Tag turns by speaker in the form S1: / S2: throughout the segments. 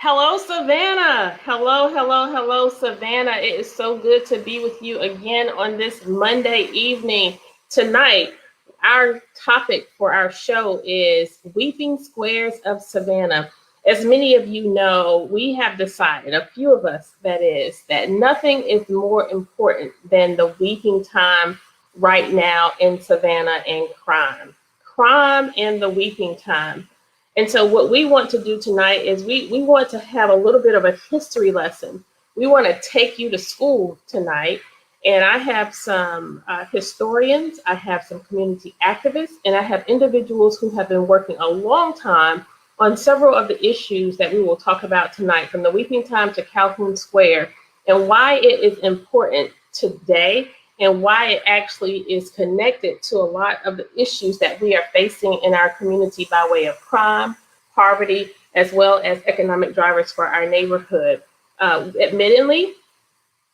S1: Hello, Savannah. Hello, Savannah. It is so good to be with you again on this Monday evening. Tonight, our topic for our show is Weeping Squares of Savannah. As many of you know, we have decided, a few of us that is, that nothing is more important than the weeping time right now in Savannah and crime. Crime and the weeping time. And so what we want to do tonight is we want to have a little bit of a history lesson. We want to take you to school tonight. And I have some historians, I have some community activists, and I have individuals who have been working a long time on several of the issues that we will talk about tonight, from the Weeping Time to Calhoun Square, and why it is important today and why it actually is connected to a lot of the issues that we are facing in our community by way of crime, poverty, as well as economic drivers for our neighborhood. Admittedly,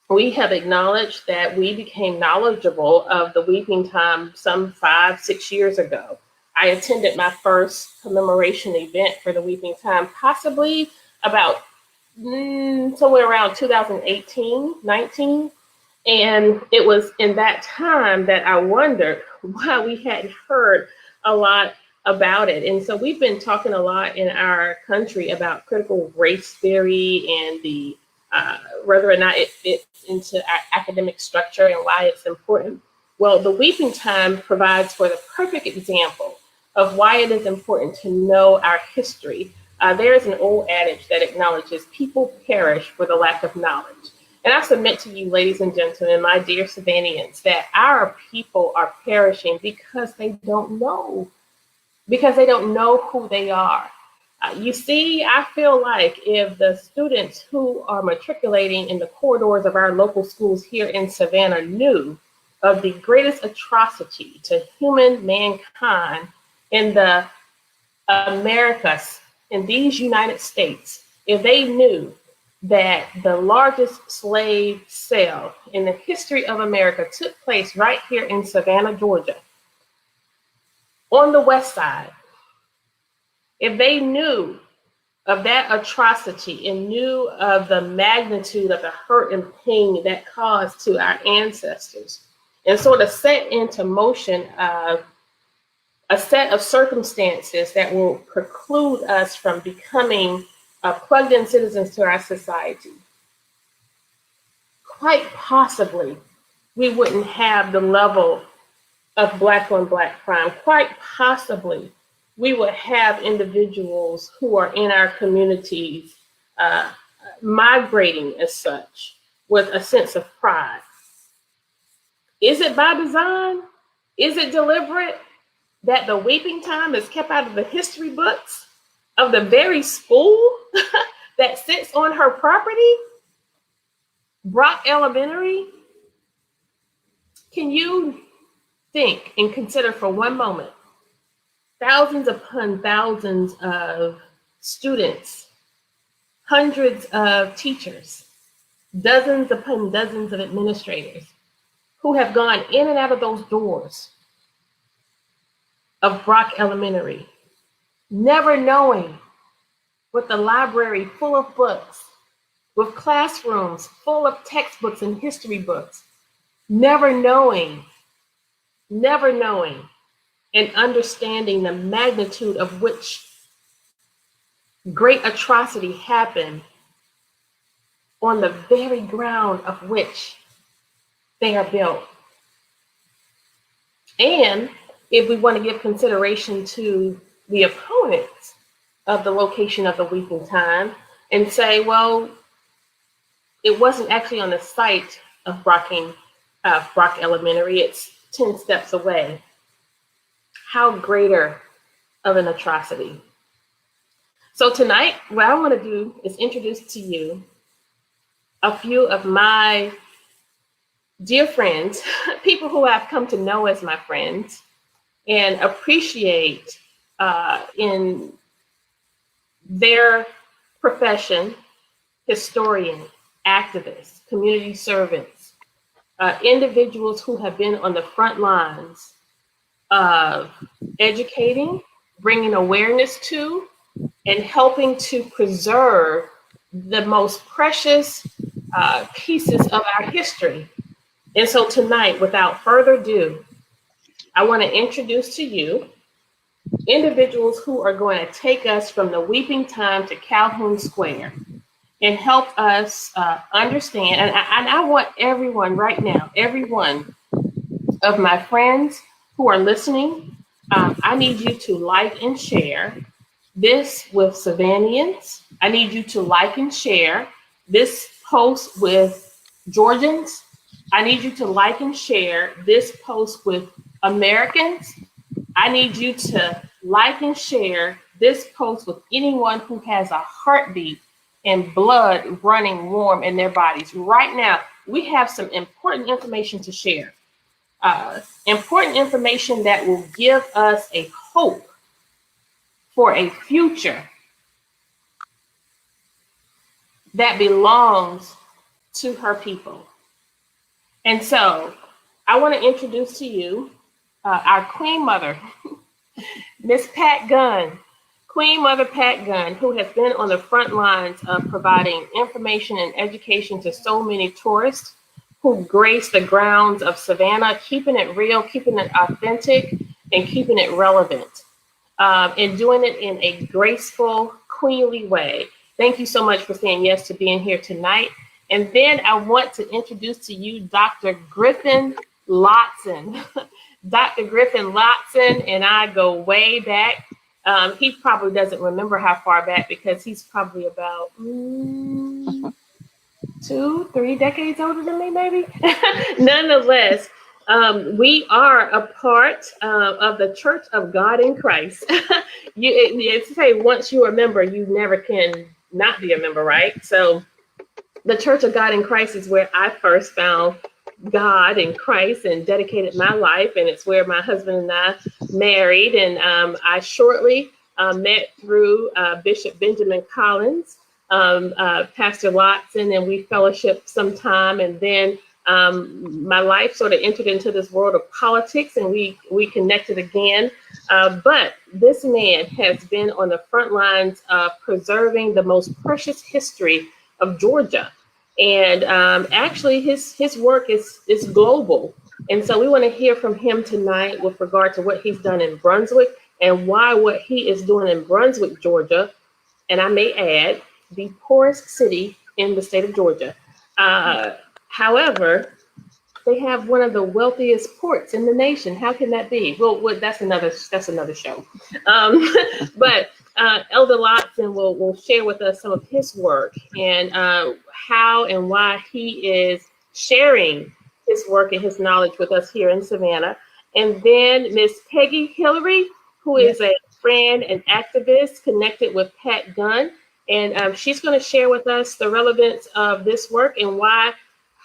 S1: we have acknowledged that we became knowledgeable of the Weeping Time some 5-6 years ago. I attended my first commemoration event for the Weeping Time possibly about somewhere around 2018, 19. And it was in that time that I wondered why we hadn't heard a lot about it. And so we've been talking a lot in our country about critical race theory and the whether or not it fits into our academic structure and why it's important. Well, the Weeping Time provides for the perfect example of why it is important to know our history. There is an old adage that acknowledges people perish for the lack of knowledge. And I submit to you, ladies and gentlemen, my dear Savannahans, that our people are perishing because they don't know who they are. You see, I feel like if the students who are matriculating in the corridors of our local schools here in Savannah knew of the greatest atrocity to human mankind in the Americas, in these United States, if they knew that the largest slave sale in the history of America took place right here in Savannah, Georgia, on the west side, if they knew of that atrocity and knew of the magnitude of the hurt and pain that caused to our ancestors, and sort of set into motion a set of circumstances that will preclude us from becoming plugged in citizens to our society, quite possibly we wouldn't have the level of Black on Black crime. Quite possibly we would have individuals who are in our communities migrating as such with a sense of pride. Is it by design? Is it deliberate that the Weeping Time is kept out of the history books of the very school that sits on her property, Brock Elementary? Can you think and consider for one moment thousands upon thousands of students, hundreds of teachers, dozens upon dozens of administrators who have gone in and out of those doors of Brock Elementary, never knowing, with the library full of books, with classrooms full of textbooks and history books, never knowing and understanding the magnitude of which great atrocity happened on the very ground of which they are built. And if we want to give consideration to the opponents of the location of the Weeping Time and say, well, it wasn't actually on the site of Brock Elementary, it's 10 steps away. How greater of an atrocity. So tonight, what I want to do is introduce to you a few of my dear friends, people who I've come to know as my friends and appreciate in their profession: historian, activists, community servants, individuals who have been on the front lines of educating, bringing awareness to, and helping to preserve the most precious pieces of our history. And so tonight, without further ado, I want to introduce to you individuals who are going to take us from the weeping time to Calhoun Square and help us understand. And I want everyone right now, everyone of my friends who are listening, I need you to like and share this with Savannians. I need you to like and share this post with Georgians. I need you to like and share this post with Americans. I need you to like and share this post with anyone who has a heartbeat and blood running warm in their bodies. Right now, we have some important information to share. Important information that will give us a hope for a future that belongs to her people. And so I want to introduce to you our Queen Mother, Miss Pat Gunn. Queen Mother Pat Gunn, who has been on the front lines of providing information and education to so many tourists who grace the grounds of Savannah, keeping it real, keeping it authentic, and keeping it relevant, and doing it in a graceful, queenly way. Thank you so much for saying yes to being here tonight. And then I want to introduce to you Dr. Griffin Lotson. Dr. Griffin Lotson and I go way back. He probably doesn't remember how far back because he's probably about 2-3 decades older than me, maybe. Nonetheless, we are a part of the Church of God in Christ. It's say once you're a member, you never can not be a member, right? So the Church of God in Christ is where I first found God and Christ and dedicated my life. And it's where my husband and I married. And I shortly met through Bishop Benjamin Collins, Pastor Lotson, and we fellowshiped some time. And then my life sort of entered into this world of politics and we connected again. But this man has been on the front lines of preserving the most precious history of Georgia. And actually his work is global. And so we want to hear from him tonight with regard to what he's done in Brunswick and why what he is doing in Brunswick, Georgia, and I may add, the poorest city in the state of Georgia. However, they have one of the wealthiest ports in the nation. How can that be? Well, that's another show. But Elder Lotson will share with us some of his work and how and why he is sharing his work and his knowledge with us here in Savannah. And then Miss Peggy Hillary, who is a friend and activist connected with Pat Gunn. And she's going to share with us the relevance of this work and why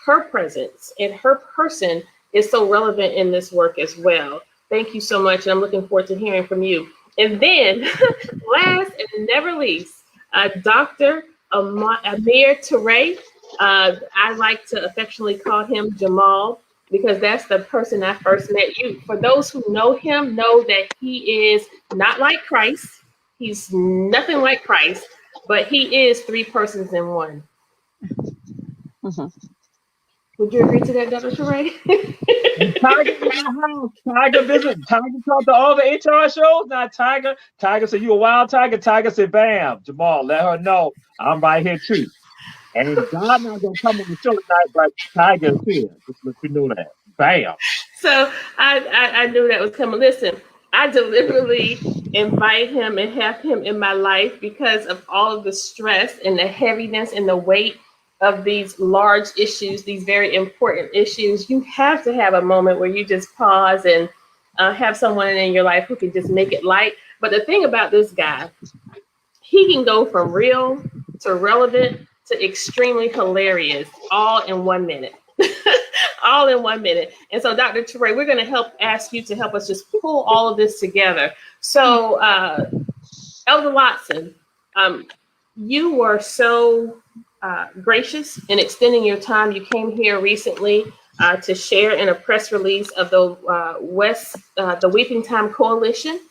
S1: her presence and her person is so relevant in this work as well. Thank you so much. And I'm looking forward to hearing from you. And then last and never least, Dr. Amir Toure. I like to affectionately call him Jamal because that's the person I first met. You, for those who know him, know that he is not like Christ. He's nothing like Christ, but he is three persons in one.
S2: Mm-hmm.
S1: Would you agree to that, Dr. Toure?
S3: Tiger visit. Tiger talked to all the HR shows. Now Tiger said, "You a wild tiger." Tiger said, "Bam, Jamal, let her know I'm right here too." And God not gonna come on the show tonight, but Tiger's here. Just let you know that. Bam.
S1: So I knew that was coming. Listen, I deliberately invite him and have him in my life because of all of the stress and the heaviness and the weight of these large issues, these very important issues. You have to have a moment where you just pause and have someone in your life who can just make it light. But the thing about this guy, he can go from real to relevant to extremely hilarious all in 1 minute. All in 1 minute. And so, Dr. Toure, we're going to ask you to help us just pull all of this together. So, Elder Lotson, you were so gracious in extending your time. You came here recently to share in a press release of the Weeping Time Coalition,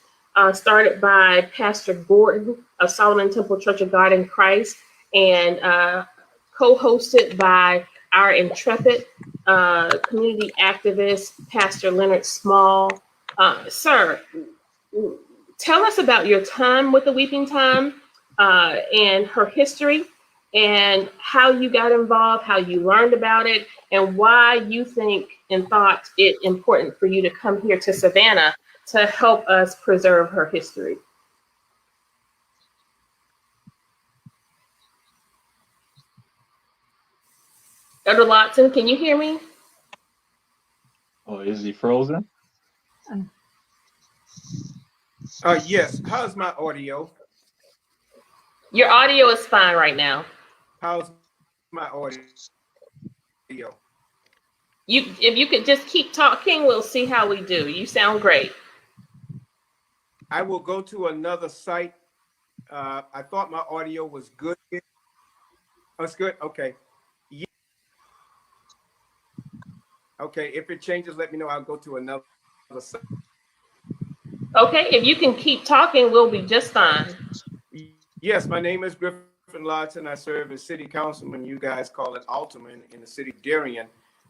S1: started by Pastor Gordon of Solomon Temple Church of God in Christ. and co-hosted by our intrepid community activist, Pastor Leonard Small. Sir, tell us about your time with the Weeping Time and her history, and how you got involved, how you learned about it, and why you think and thought it important for you to come here to Savannah to help us preserve her history. Elder Watson, can you hear me?
S3: Oh, is he frozen?
S4: Yes. How's my audio?
S1: Your audio is fine right now.
S4: How's my audio?
S1: If you could just keep talking, we'll see how we do. You sound great.
S4: I will go to another site. I thought my audio was good. Oh, it's good? Okay. Yeah. Okay, if it changes, let me know. I'll go to another site.
S1: Okay, if you can keep talking, we'll be just fine.
S4: Yes, my name is Griffin Lodson. I serve as city councilman. You guys call it alderman in the city of Darien.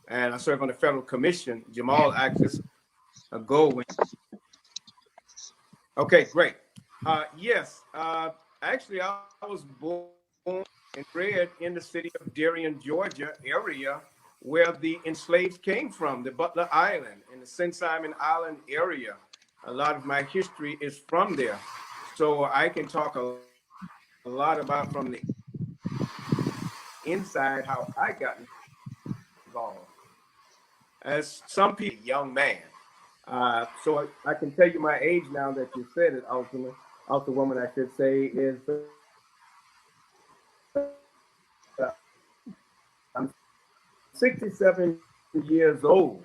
S4: And I serve on the federal commission. Jamal acts a go-win. Okay, great. Yes, actually, I was born and bred in the city of Darien, Georgia area, where the enslaved came from, the Butler Island and the St. Simon Island area. A lot of my history is from there. So I can talk a lot about from the inside how I got involved. As some people, young man. So I can tell you my age now that you said it, also woman, I should say, is I'm 67 years old.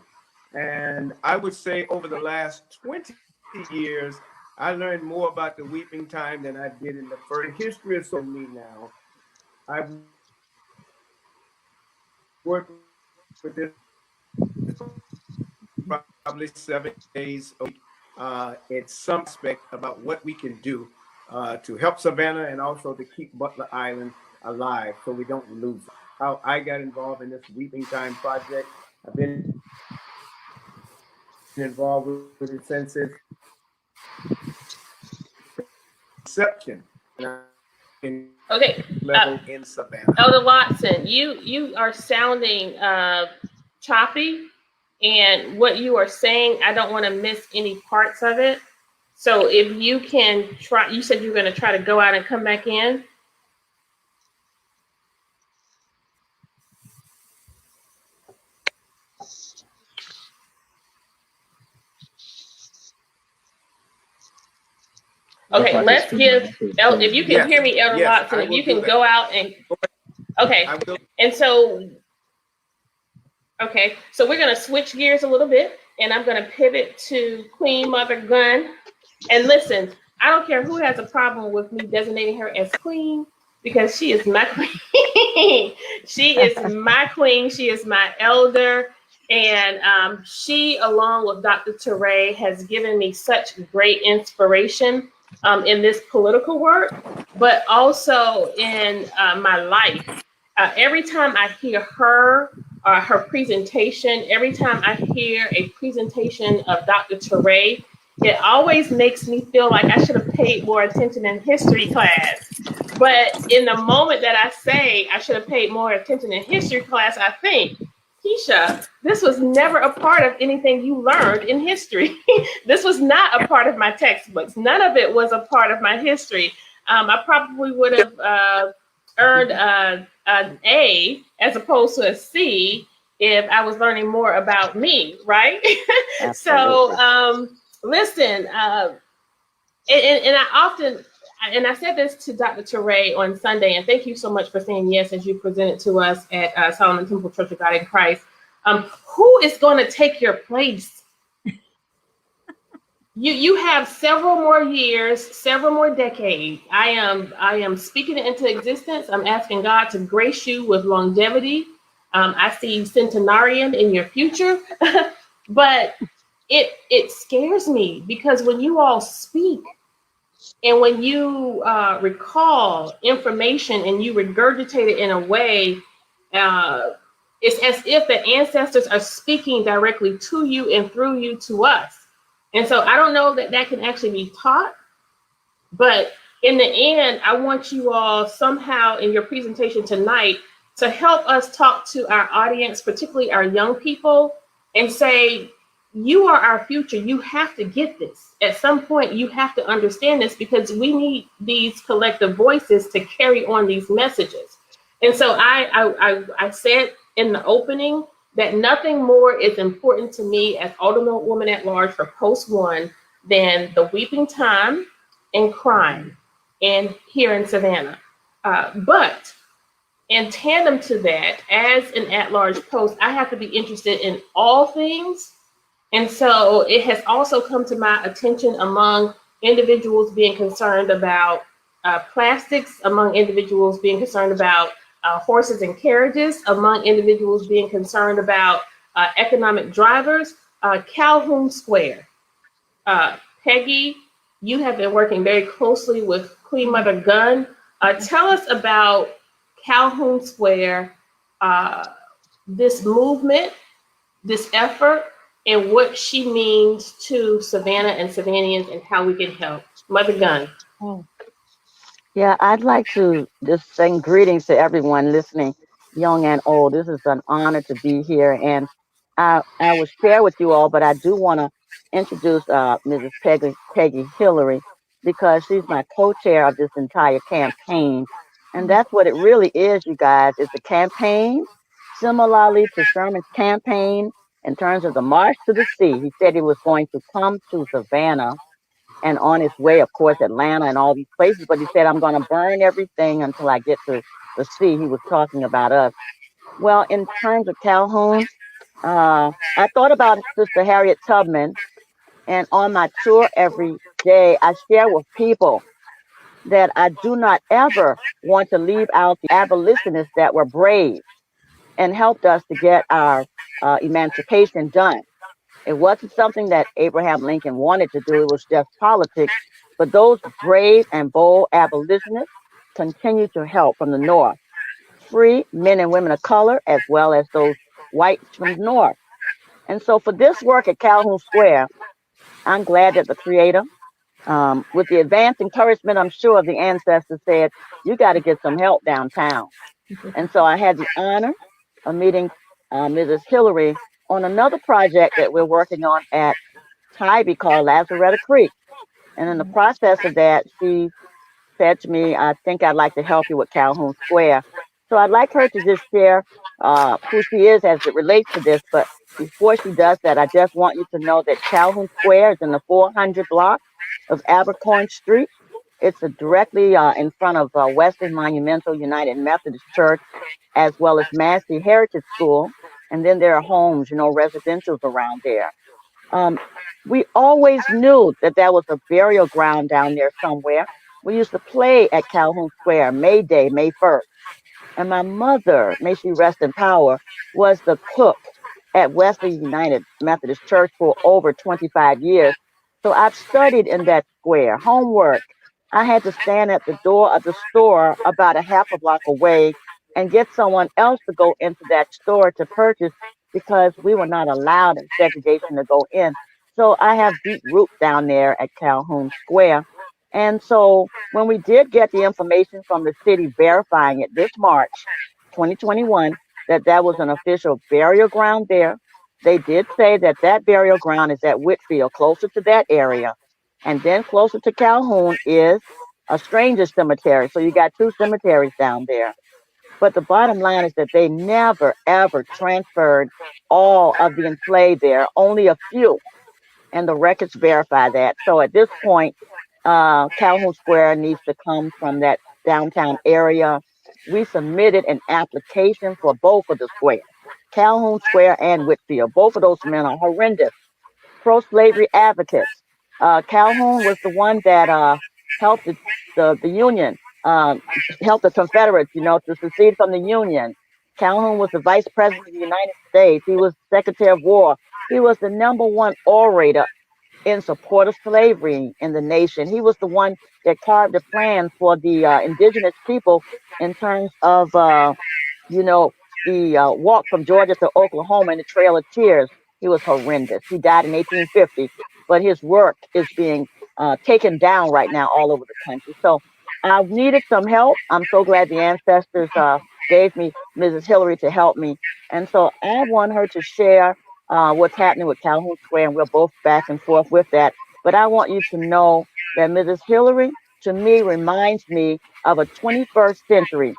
S4: And I would say over the last 20 years, I learned more about the Weeping Time than I did in the first. History is so me now. I've worked with this probably 7 days a week. It's some aspect about what we can do to help Savannah and also to keep Butler Island alive so we don't lose it. How I got involved in this Weeping Time project. I've been involved with it since its inception.
S1: Okay,
S4: level in Savannah.
S1: Elder Watson, you are sounding choppy, and what you are saying, I don't want to miss any parts of it. So if you can try, you said you're going to try to go out and come back in. Okay, let's give, if you can hear me, Elder Watson, if you can go out and, okay. And so, okay, so we're going to switch gears a little bit, and I'm going to pivot to Queen Mother Gun. And listen, I don't care who has a problem with me designating her as queen, because she is my queen. She is my queen. She is my elder. And she, along with Dr. Teray, has given me such great inspiration in this political work, but also in my life. Every time I hear her presentation, every time I hear a presentation of Dr. Teray, it always makes me feel like I should have paid more attention in history class. But in the moment that I say I should have paid more attention in history class, I think, Kesha, this was never a part of anything you learned in history. This was not a part of my textbooks. None of it was a part of my history. I probably would have earned an A as opposed to a C if I was learning more about me, right? So listen, and I often, and I said this to Dr. Teray on Sunday, and thank you so much for saying yes as you presented to us at Solomon Temple Church of God in Christ. Who is going to take your place? You have several more years, several more decades. I am speaking it into existence. I'm asking God to grace you with longevity. I see centenarian in your future, but it scares me because when you all speak, And when you recall information and you regurgitate it in a way, uh, it's as if the ancestors are speaking directly to you and through you to us. And so I don't know that that can actually be taught, but in the end, I want you all somehow in your presentation tonight to help us talk to our audience, particularly our young people, and say, you are our future. You have to get this. At some point, you have to understand this because we need these collective voices to carry on these messages. And so I said in the opening that nothing more is important to me as Ultimate Woman at Large for Post One than the weeping time and crime and here in Savannah. But in tandem to that, as an at-large post, I have to be interested in all things. And so it has also come to my attention among individuals being concerned about plastics, among individuals being concerned about horses and carriages, among individuals being concerned about economic drivers, Calhoun Square. Peggy, you have been working very closely with Queen Mother Gunn. Tell us about Calhoun Square, this movement, this effort, and what she means to Savannah and Savannahans and how we can help. Mother Gunn.
S2: Oh. Yeah, I'd like to just send greetings to everyone listening, young and old. This is an honor to be here, and I will share with you all, but I do want to introduce Mrs. Peggy Hillary because she's my co-chair of this entire campaign, and that's what it really is, you guys. It's a campaign, similarly to Sherman's campaign in terms of the March to the Sea. He said he was going to come to Savannah and on his way, of course, Atlanta and all these places. But he said, I'm going to burn everything until I get to the sea. He was talking about us. Well, in terms of Calhoun, I thought about Sister Harriet Tubman, and on my tour every day, I share with people that I do not ever want to leave out the abolitionists that were brave and helped us to get our emancipation done. It wasn't something that Abraham Lincoln wanted to do, it was just politics. But those brave and bold abolitionists continue to help from the North, free men and women of color, as well as those whites from the North. And so for this work at Calhoun Square, I'm glad that the Creator, with the advanced encouragement, I'm sure, of the ancestors, said, you got to get some help downtown. And so I had the honor of meeting Mrs. Hillary on another project that we're working on at Tybee called Lazaretta Creek. And in the process of that, she said to me, I think I'd like to help you with Calhoun Square. So I'd like her to just share who she is as it relates to this. But before she does that, I just want you to know that Calhoun Square is in the 400 block of Abercorn Street. It's directly in front of Wesley Monumental United Methodist Church, as well as Massey Heritage School. And then there are homes, residentials around there. Um, we always knew that there was a burial ground down there somewhere. We used to play at Calhoun Square, May Day, May 1st. And my mother, may she rest in power, was the cook at Wesley United Methodist Church for over 25 years. So I've studied in that square. Homework. I had to stand at the door of the store about a half a block away and get someone else to go into that store to purchase because we were not allowed in segregation to go in. So I have deep roots down there at Calhoun Square. And so when we did get the information from the city verifying it this March 2021, that that was an official burial ground there, they did say that that burial ground is at Whitfield, closer to that area. And then closer to Calhoun is a stranger cemetery. So you got two cemeteries down there. But the bottom line is that they never, ever transferred all of the enslaved there, only a few, and the records verify that. So at this point, Calhoun Square needs to come from that downtown area. We submitted an application for both of the squares, Calhoun Square and Whitfield. Both of those men are horrendous pro-slavery advocates. Calhoun was the one that helped the Union, helped the Confederates, to secede from the Union. Calhoun was the Vice President of the United States. He was Secretary of War. He was the number one orator in support of slavery in the nation. He was the one that carved a plan for the indigenous people in terms of you know, the walk from Georgia to Oklahoma and the Trail of Tears. He was horrendous. He died in 1850, but his work is being taken down right now all over the country. So I needed some help. I'm so glad the ancestors gave me Mrs. Hillary to help me. And so I want her to share what's happening with Calhoun Square, and we're both back and forth with that. But I want you to know that Mrs. Hillary, to me, reminds me of a 21st century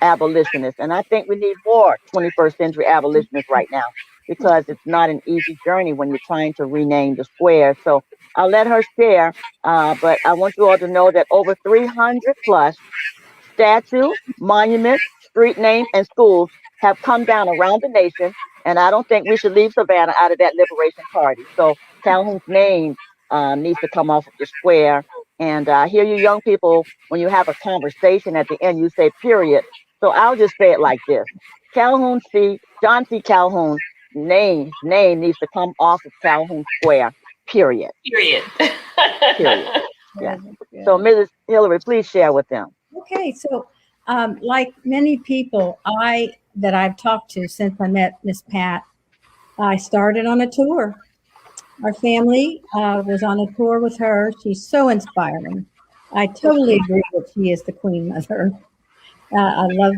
S2: abolitionists. And I think we need more 21st century abolitionists right now because it's not an easy journey when you're trying to rename the square. So I'll let her share, but I want you all to know that over 300 plus statues, monuments, street names, and schools have come down around the nation. And I don't think we should leave Savannah out of that liberation party. So Calhoun's name needs to come off of the square. And I hear you young people, when you have a conversation at the end, you say period. So I'll just say it like this. John C. Calhoun name needs to come off of Calhoun Square, period.
S1: Period.
S2: Period. Yeah.
S5: Good,
S2: So
S5: good.
S2: Mrs. Hillary, please share with them.
S5: Okay, so like many people that I've talked to since I met Miss Pat, I started on a tour. Our family was on a tour with her. She's so inspiring. I totally agree that she is the Queen Mother. I love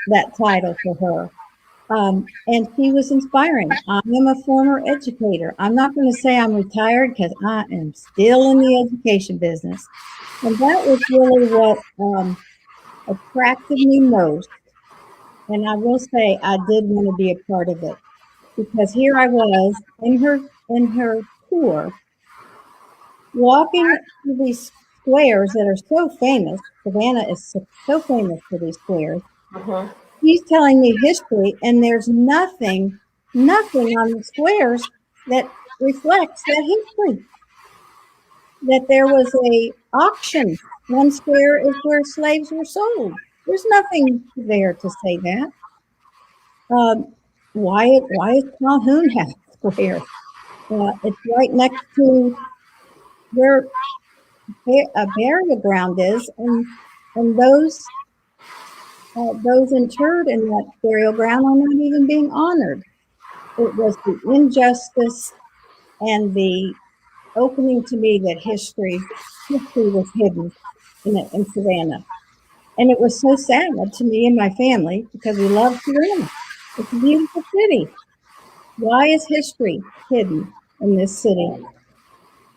S5: that title for her. And she was inspiring. I am a former educator. I'm not going to say I'm retired because I am still in the education business. And that was really what attracted me most. And I will say I did want to be a part of it because here I was in her tour, walking through these squares that are so famous. Savannah is so famous for these squares.
S1: Mhm.
S5: He's telling me history, and there's nothing on the squares that reflects that history. That there was a auction. One square is where slaves were sold. There's nothing there to say that. Why is Calhoun have a square? It's right next to where a burial ground is, and those interred in that burial ground are not even being honored. It was the injustice and the opening to me that history was hidden in Savannah. And it was so sad to me and my family because we love Savannah. It's a beautiful city. Why is history hidden in this city?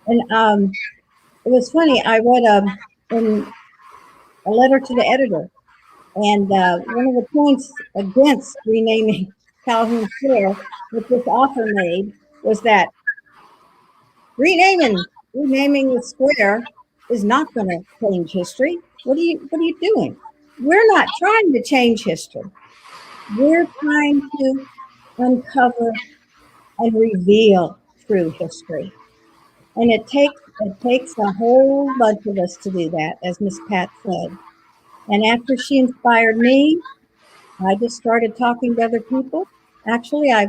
S5: And it was funny. I read in a letter to the editor, and one of the points against renaming Calhoun Square that this author made was that renaming the square is not going to change history. What are you doing? We're not trying to change history. We're trying to uncover and reveal true history. And it takes a whole bunch of us to do that, as Miss Pat said. And after she inspired me, I just started talking to other people. Actually, I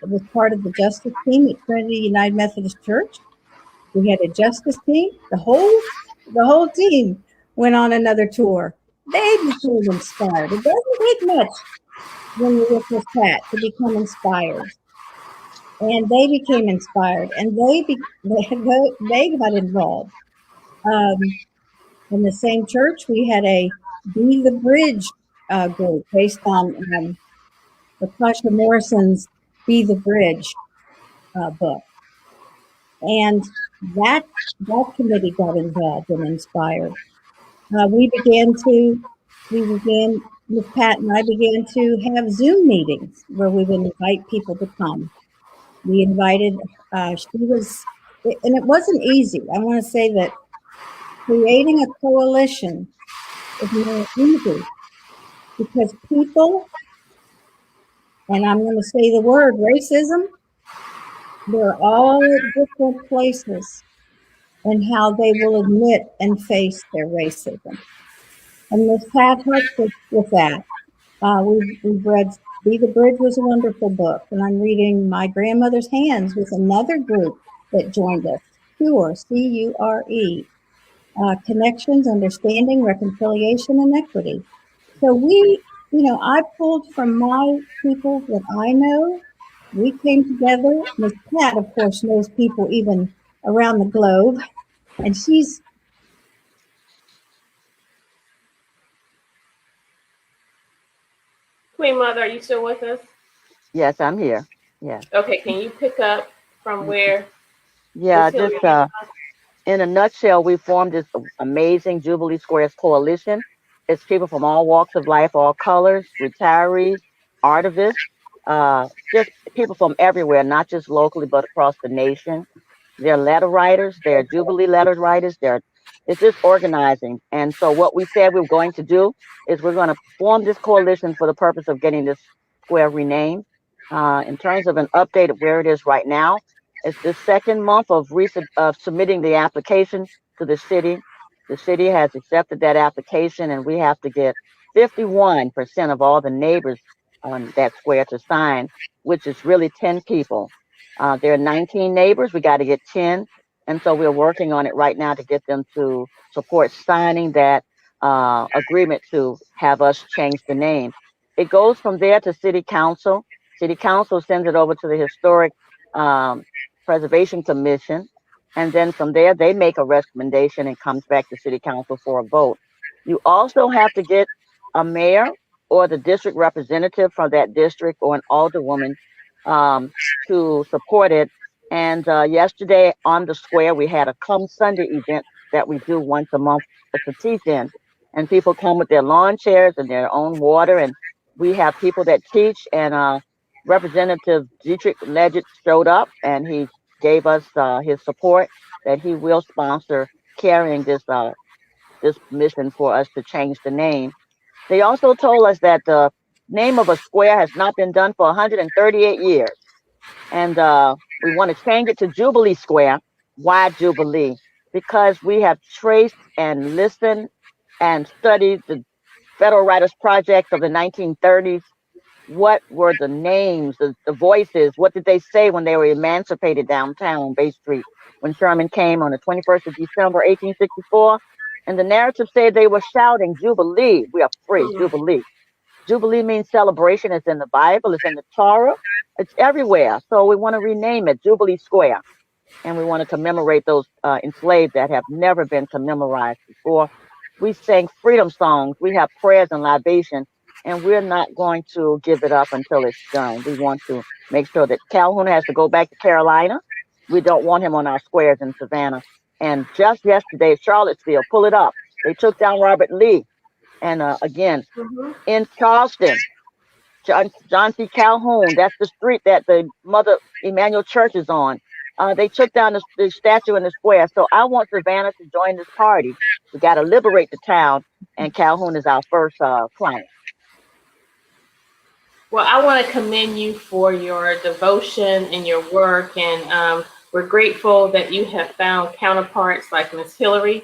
S5: was part of the justice team at Trinity United Methodist Church. We had a justice team. The whole team went on another tour. They became inspired. It doesn't take much when you're with Miss Pat to become inspired. And they became inspired, and they got involved. In the same church, we had a Be the Bridge group based on Latasha Morrison's Be the Bridge book. And that committee got involved and inspired. We began, Miss Pat and I began to have Zoom meetings where we would invite people to come. We invited, and it wasn't easy. I want to say that creating a coalition is not easy because people, and I'm going to say the word racism, they're all at different places and how they will admit and face their racism. And Ms. Pat helped us with that. We've read Be the Bridge was a wonderful book, and I'm reading My Grandmother's Hands with another group that joined us. CURE, C-U-R-E, connections, understanding, reconciliation, and equity. So I pulled from my people that I know. We came together. Miss Pat, of course, knows people even around the globe, and she's
S1: Queen Mother, are you still with us?
S2: Yes, I'm here. Yes.
S1: Okay, can you pick up from where
S2: Yeah,
S1: Miss
S2: just
S1: Hillary left off?
S2: in a nutshell, we formed this amazing Jubilee Squares coalition. It's people from all walks of life, all colors, retirees, artivists, just people from everywhere, not just locally, but across the nation. They're letter writers, they're Jubilee letter writers, it's just organizing. And so what we said we were going to do is we're going to form this coalition for the purpose of getting this square renamed. In terms of an update of where it is right now, it's the second month of submitting the application to the city. The city has accepted that application, and we have to get 51% of all the neighbors on that square to sign, which is really 10 people. There are 19 neighbors. We got to get 10. And so we're working on it right now to get them to support signing that agreement to have us change the name. It goes from there to city council. City council sends it over to the historic um, preservation commission. And then from there, they make a recommendation and comes back to city council for a vote. You also have to get a mayor or the district representative from that district or an alderwoman um, to support it. And yesterday on the square, we had a Come Sunday event that we do once a month. It's a teach-in, and people come with their lawn chairs and their own water. And we have people that teach. And Representative Dietrich Leggett showed up, and he gave us his support that he will sponsor carrying this mission for us to change the name. They also told us that the name of a square has not been done for 138 years. And we want to change it to Jubilee Square. Why Jubilee? Because we have traced and listened and studied the Federal Writers Project of the 1930s. What were the names, the voices? What did they say when they were emancipated downtown on Bay Street when Sherman came on the 21st of December, 1864? And the narrative said they were shouting, Jubilee, we are free,
S1: Mhm.
S2: Jubilee. Jubilee means celebration. It's in the Bible, it's in the Torah, it's everywhere. So we want to rename it Jubilee Square. And we want to commemorate those enslaved that have never been commemorized before. We sing freedom songs, we have prayers and libation, and we're not going to give it up until it's done. We want to make sure that Calhoun has to go back to Carolina. We don't want him on our squares in Savannah. And just yesterday, Charlottesville, pull it up. They took down Robert Lee. And again,
S1: Mhm.
S2: in Charleston, John C. Calhoun, that's the street that the Mother Emanuel Church is on. They took down the statue in the square. So I want Savannah to join this party. We got to liberate the town, and Calhoun is our first client.
S1: Well, I want to commend you for your devotion and your work, and we're grateful that you have found counterparts like Miss Hillary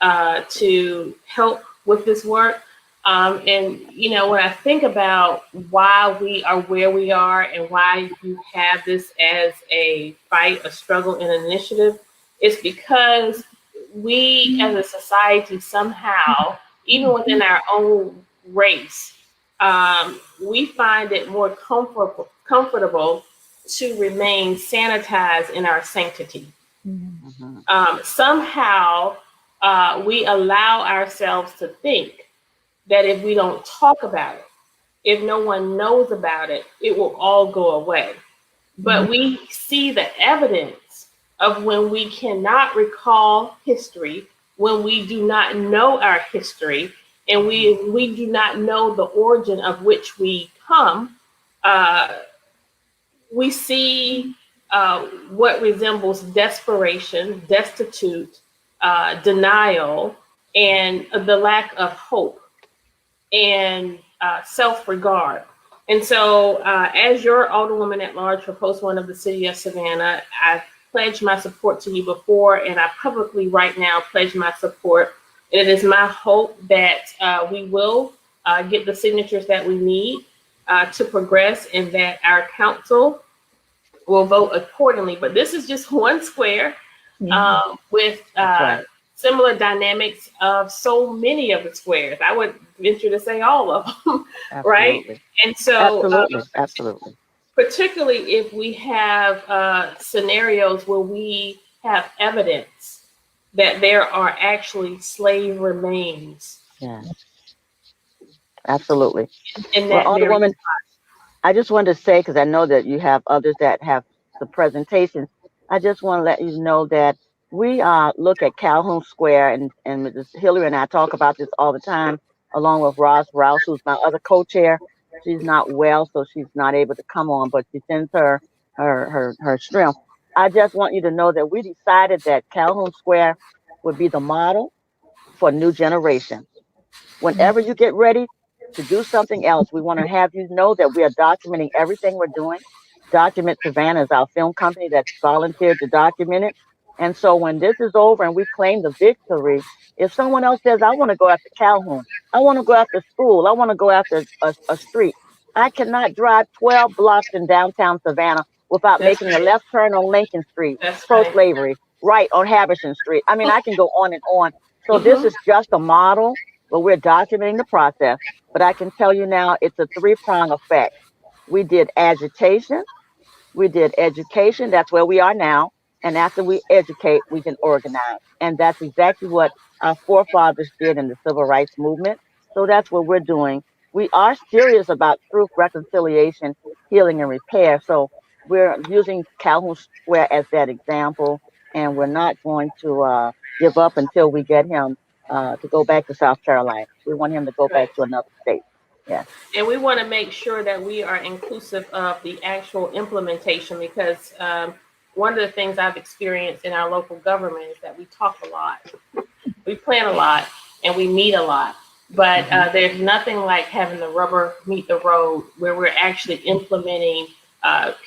S1: to help with this work. And when I think about why we are where we are and why you have this as a fight, a struggle, and an initiative, it's because we as a society somehow, even within our own race, we find it more comfortable to remain sanitized in our sanctity.
S2: Mhm.
S1: Somehow, we allow ourselves to think that if we don't talk about it, if no one knows about it, it will all go away. But we see the evidence of when we cannot recall history, when we do not know our history, and we do not know the origin of which we come, uh, we see what resembles desperation, destitute, denial, and the lack of hope and self-regard. And so, as your Alderwoman at Large for Post 1 of the City of Savannah, I pledged my support to you before, and I publicly right now pledge my support. It is my hope that we will get the signatures that we need to progress, and that our council will vote accordingly. But this is just one square.
S5: Yeah.
S1: with
S2: That's right.
S1: similar dynamics of so many of the squares. I would venture to say all of them, right?
S2: Absolutely.
S1: And so,
S2: Absolutely. Absolutely.
S1: particularly if we have scenarios where we have evidence that there are actually slave remains
S2: Yeah. Absolutely.
S1: in
S2: Well,
S1: that very.
S2: Alderwoman, I just wanted to say, because I know that you have others that have the presentations, I just want to let you know that we look at Calhoun Square, and Mrs. Hillary and I talk about this all the time, along with Ross Rouse, who's my other co-chair. She's not well, so she's not able to come on, but she sends her strength. I just want you to know that we decided that Calhoun Square would be the model for new generation. Whenever you get ready to do something else, we want to have you know that we are documenting everything we're doing. Document Savannah is our film company that's volunteered to document it. And so when this is over and we claim the victory, if someone else says, I want to go after Calhoun, I want to go after school, I want to go after a street, I cannot drive 12 blocks in downtown Savannah without
S1: That's
S2: making a
S1: right.
S2: left turn on Lincoln Street,
S1: That's
S2: pro
S1: right.
S2: slavery, right on Haversham Street. I mean, I can go on and on. So this
S1: Hmm.
S2: is just a model, but we're documenting the process. But I can tell you now, it's a three-prong effect. We did agitation, we did education. That's where we are now. And after we educate, we can organize. And that's exactly what our forefathers did in the civil rights movement. So that's what we're doing. We are serious about truth, reconciliation, healing, and repair. So we're using Calhoun Square as that example. And we're not going to give up until we get him to go back to South Carolina. We want him to go
S1: Right.
S2: back to another state. Yes.
S1: And we want to make sure that we are inclusive of the actual implementation because one of the things I've experienced in our local government is that we talk a lot, we plan a lot, and we meet a lot. But
S2: Hmm.
S1: there's nothing like having the rubber meet the road where we're actually implementing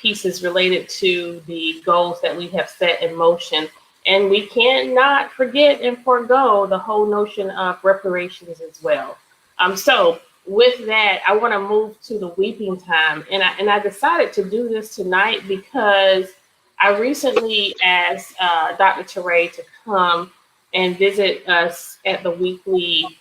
S1: pieces related to the goals that we have set in motion. And we cannot forget and forego the whole notion of reparations as well. So with that, I want to move to the weeping time, and I decided to do this tonight because I recently asked Dr. Teray to come and visit us at the weekly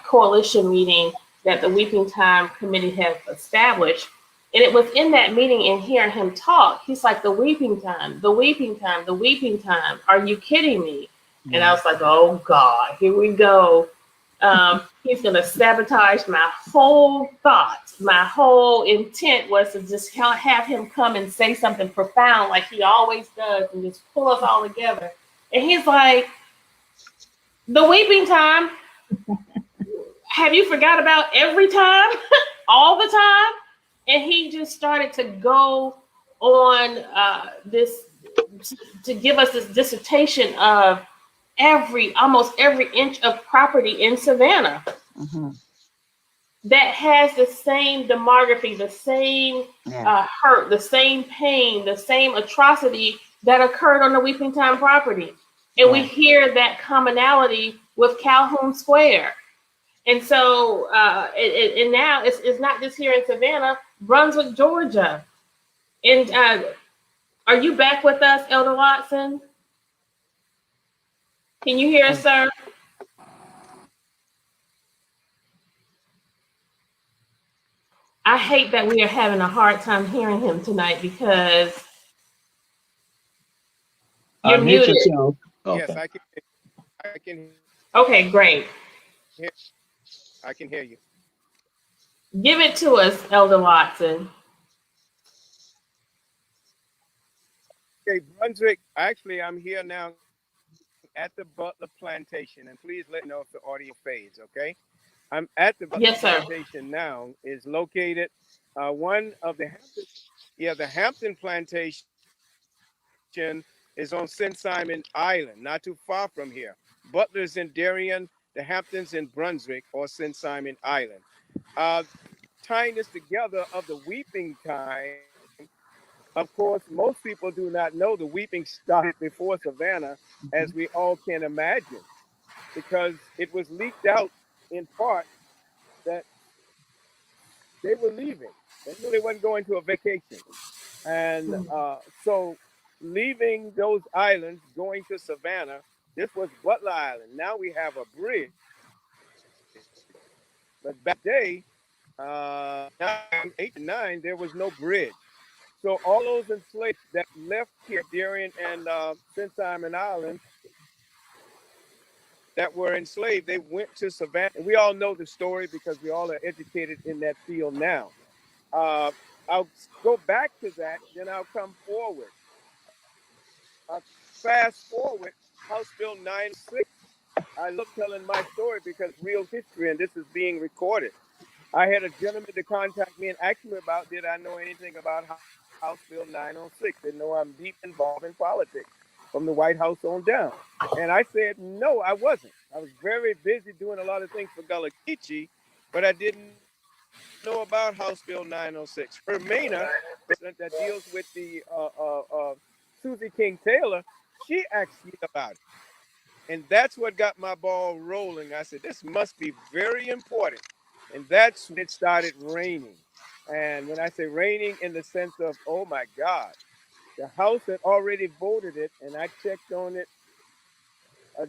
S1: coalition meeting that the Weeping Time Committee has established. And it was in that meeting and hearing him talk, he's like, the weeping time, the weeping time, the weeping time. Are you kidding me? And I
S2: Yeah.
S1: was like, oh God, here we go. He's going to sabotage my whole thoughts. My whole intent was to just have him come and say something profound like he always does and just pull us all together. And he's like, the weeping time, have you forgot about every time, all the time? And he just started to go on this to give us this dissertation of almost every inch of property in Savannah
S2: Hmm.
S1: that has the same demography, the same
S2: Yeah.
S1: hurt, the same pain, the same atrocity that occurred on the Weeping Time property. And we
S2: Yes.
S1: hear that commonality with Calhoun Square. And so, and now it's not just here in Savannah, Brunswick, Georgia. And are you back with us, Elder Watson? Can you hear us,
S2: And
S1: sir? I hate that we are having a hard time hearing him tonight because you're
S3: Unmute
S1: muted.
S3: yourself.
S4: Yes,
S3: Okay.
S4: I can
S1: Okay, great.
S4: hear I can hear you.
S1: Give it to us, Elder Watson.
S4: Okay, Brunswick. Actually, I'm here now at the Butler Plantation, and please let me know if the audio fades. Okay, I'm at the Butler
S1: Yes, sir.
S4: Plantation now. Is located one of the Hampton. Yeah, the Hampton Plantation is on St. Simon Island, not too far from here. Butler's in Darien, the Hamptons in Brunswick or St. Simon Island. Uh, Tying this together of the weeping time, of course, most people do not know the weeping started before Savannah, as we all can imagine, because it was leaked out in part that they were leaving. They knew they wasn't going to a vacation. And so leaving those islands, going to Savannah. This was Butler Island. Now we have a bridge. But back in the day, 1809, there was no bridge. So all those enslaved that left here, Darien and Simon Island, that were enslaved, they went to Savannah. And we all know the story because we all are educated in that field now. Uh, I'll go back to that, then I'll come forward. Fast forward, House Bill 906. I love telling my story because it's real history and this is being recorded. I had a gentleman to contact me and ask me about did I know anything about House Bill 906. They know I'm deep involved in politics from the White House on down. And I said, no, I wasn't. I was very busy doing a lot of things for Gullah Geechee, but I didn't know about House Bill 906. Hermina, president that deals with the Susie King Taylor, she asked me about it. And that's what got my ball rolling. I said, this must be very important. And that's when it started raining. And when I say raining in the sense of, oh my God, the House had already voted it, and I checked on it,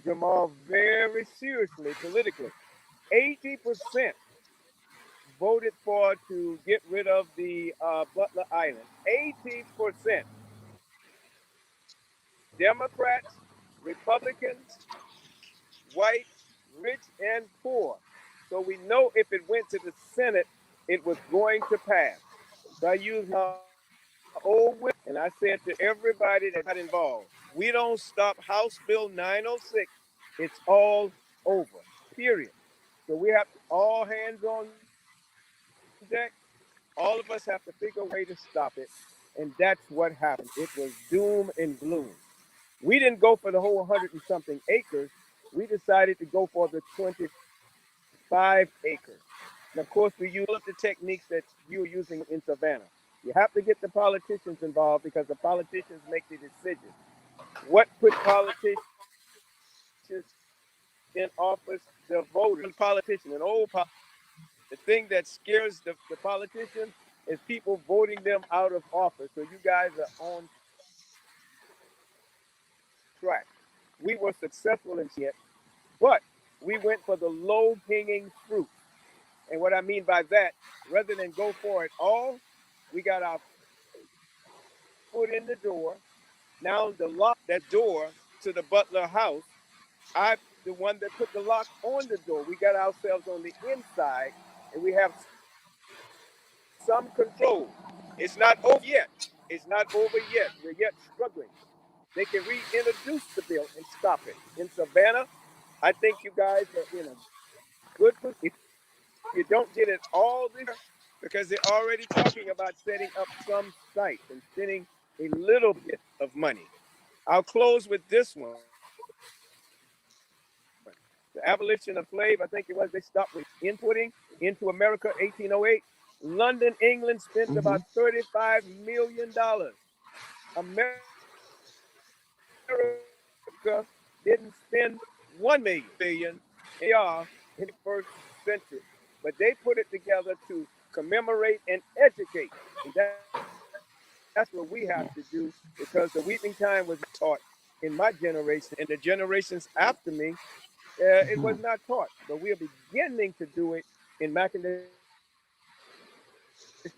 S4: Jamal, very seriously politically. 80% voted for to get rid of the Butler Island. 80%. Democrats, Republicans, white, rich, and poor. So we know if it went to the Senate, it was going to pass. So I used my old wisdom and I said to everybody that got involved, we don't stop House Bill 906. It's all over, period. So we have all hands on deck. All of us have to figure a way to stop it. And that's what happened. It was doom and gloom. We didn't go for the whole 100 and something acres. We decided to go for the 25 acres. And of course, we use all of the techniques that you're using in Savannah. You have to get the politicians involved because the politicians make the decisions. What put politicians in office? The voters. An old politician. The thing that scares the politicians is people voting them out of office. So you guys are on track. We were successful in it, but we went for the low hanging fruit. And what I mean by that, rather than go for it all, we got our foot in the door. Now the lock that's door to the Butler House, I'm the one that put the lock on the door. We got ourselves on the inside and we have some control. It's not over yet. It's not over yet. We're yet struggling. They can reintroduce the bill and stop it. In Savannah, I think you guys are in a good position. If you don't get it all this year, because they're already talking about setting up some sites and spending a little bit of money. I'll close with this one. The abolition of slave, I think it was, they stopped with inputting into America 1808. London, England spent about $35 million. America didn't spend $1 million in the 21st century, but they put it together to commemorate and educate. And that's what we have to do because the weeping time was not taught. In my generation, and the generations after me, it was not taught. But we are beginning to do it in McIntosh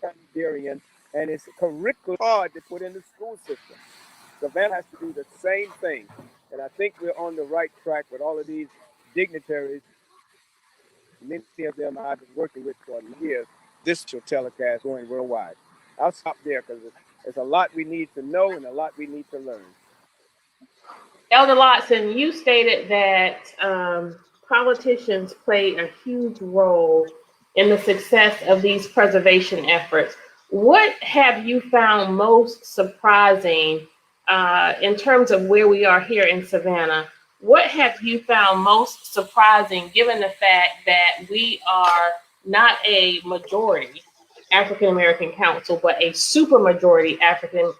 S4: County, Darien, and it's curricular hard to put in the school system. Savannah has to do the same thing. And I think we're on the right track with all of these dignitaries. Many of them I've been working with for years. This show telecast going worldwide. I'll stop there because there's a lot we need to know and a lot we need to learn.
S1: Elder Lotson, you stated that politicians played a huge role in the success of these preservation efforts. What have you found most surprising in terms of where we are here in Savannah? What have you found most surprising given the fact that we are not a majority African American council, but a supermajority African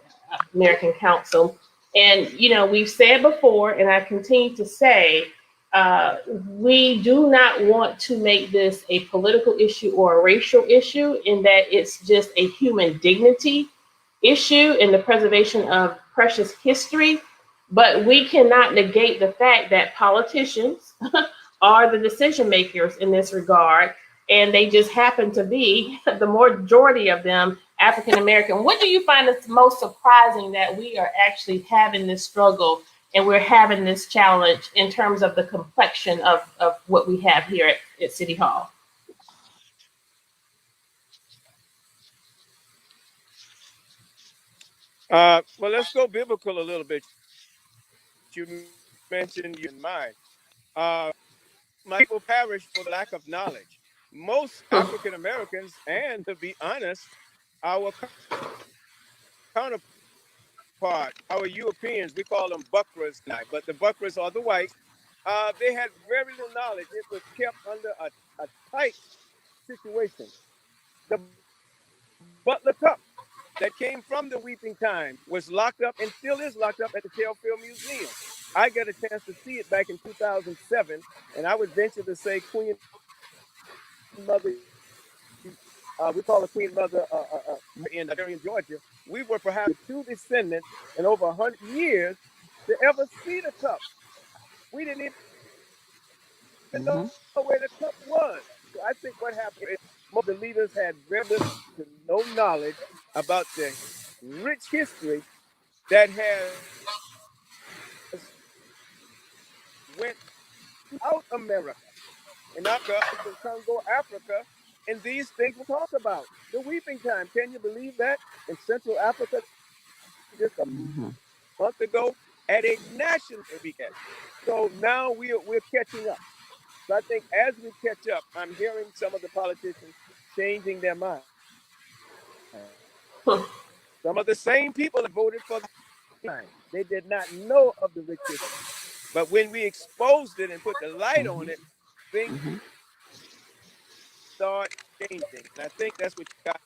S1: American council? And, you know, we've said before, and I continue to say, we do not want to make this a political issue or a racial issue, in that it's just a human dignity issue in the preservation of precious history, but we cannot negate the fact that politicians are the decision makers in this regard, and they just happen to be the majority of them African American. What do you find is most surprising that we are actually having this struggle and we're having this challenge in terms of the complexion of what we have here at City Hall?
S4: Well, let's go biblical a little bit. You mentioned you and mine. Uh, my people perish for the lack of knowledge. Most African Americans, and to be honest, our counterpart, our Europeans, we call them Buckras now, but the Buckras are the whites. They had very little knowledge. It was kept under a tight situation. The Butler Cup that came from the Weeping Time was locked up and still is locked up at the Shell Field Museum. I got a chance to see it back in 2007, and I would venture to say Queen Mother, we call her Queen Mother in Darien, Georgia. We were perhaps the only two descendants in over 100 years to ever see the cup. We didn't even know where the cup was. So I think what happened here is most of the leaders had very little to no knowledge about the rich history that has went out America. And now Africa, Congo, Africa, and these things were talked about. The weeping time. Can you believe that? In Central Africa just a month ago at a
S2: Mhm.
S4: national weekend. So now we're catching up. So I think as we catch up, I'm hearing some of the politicians changing their mind. Some of the same people that voted for the weeping time, they did not know of the rich history. But when we exposed it and put the light on it, things start changing.
S2: Mhm.
S4: And I think that's what you
S2: Mhm.
S4: guys are doing in Savannah.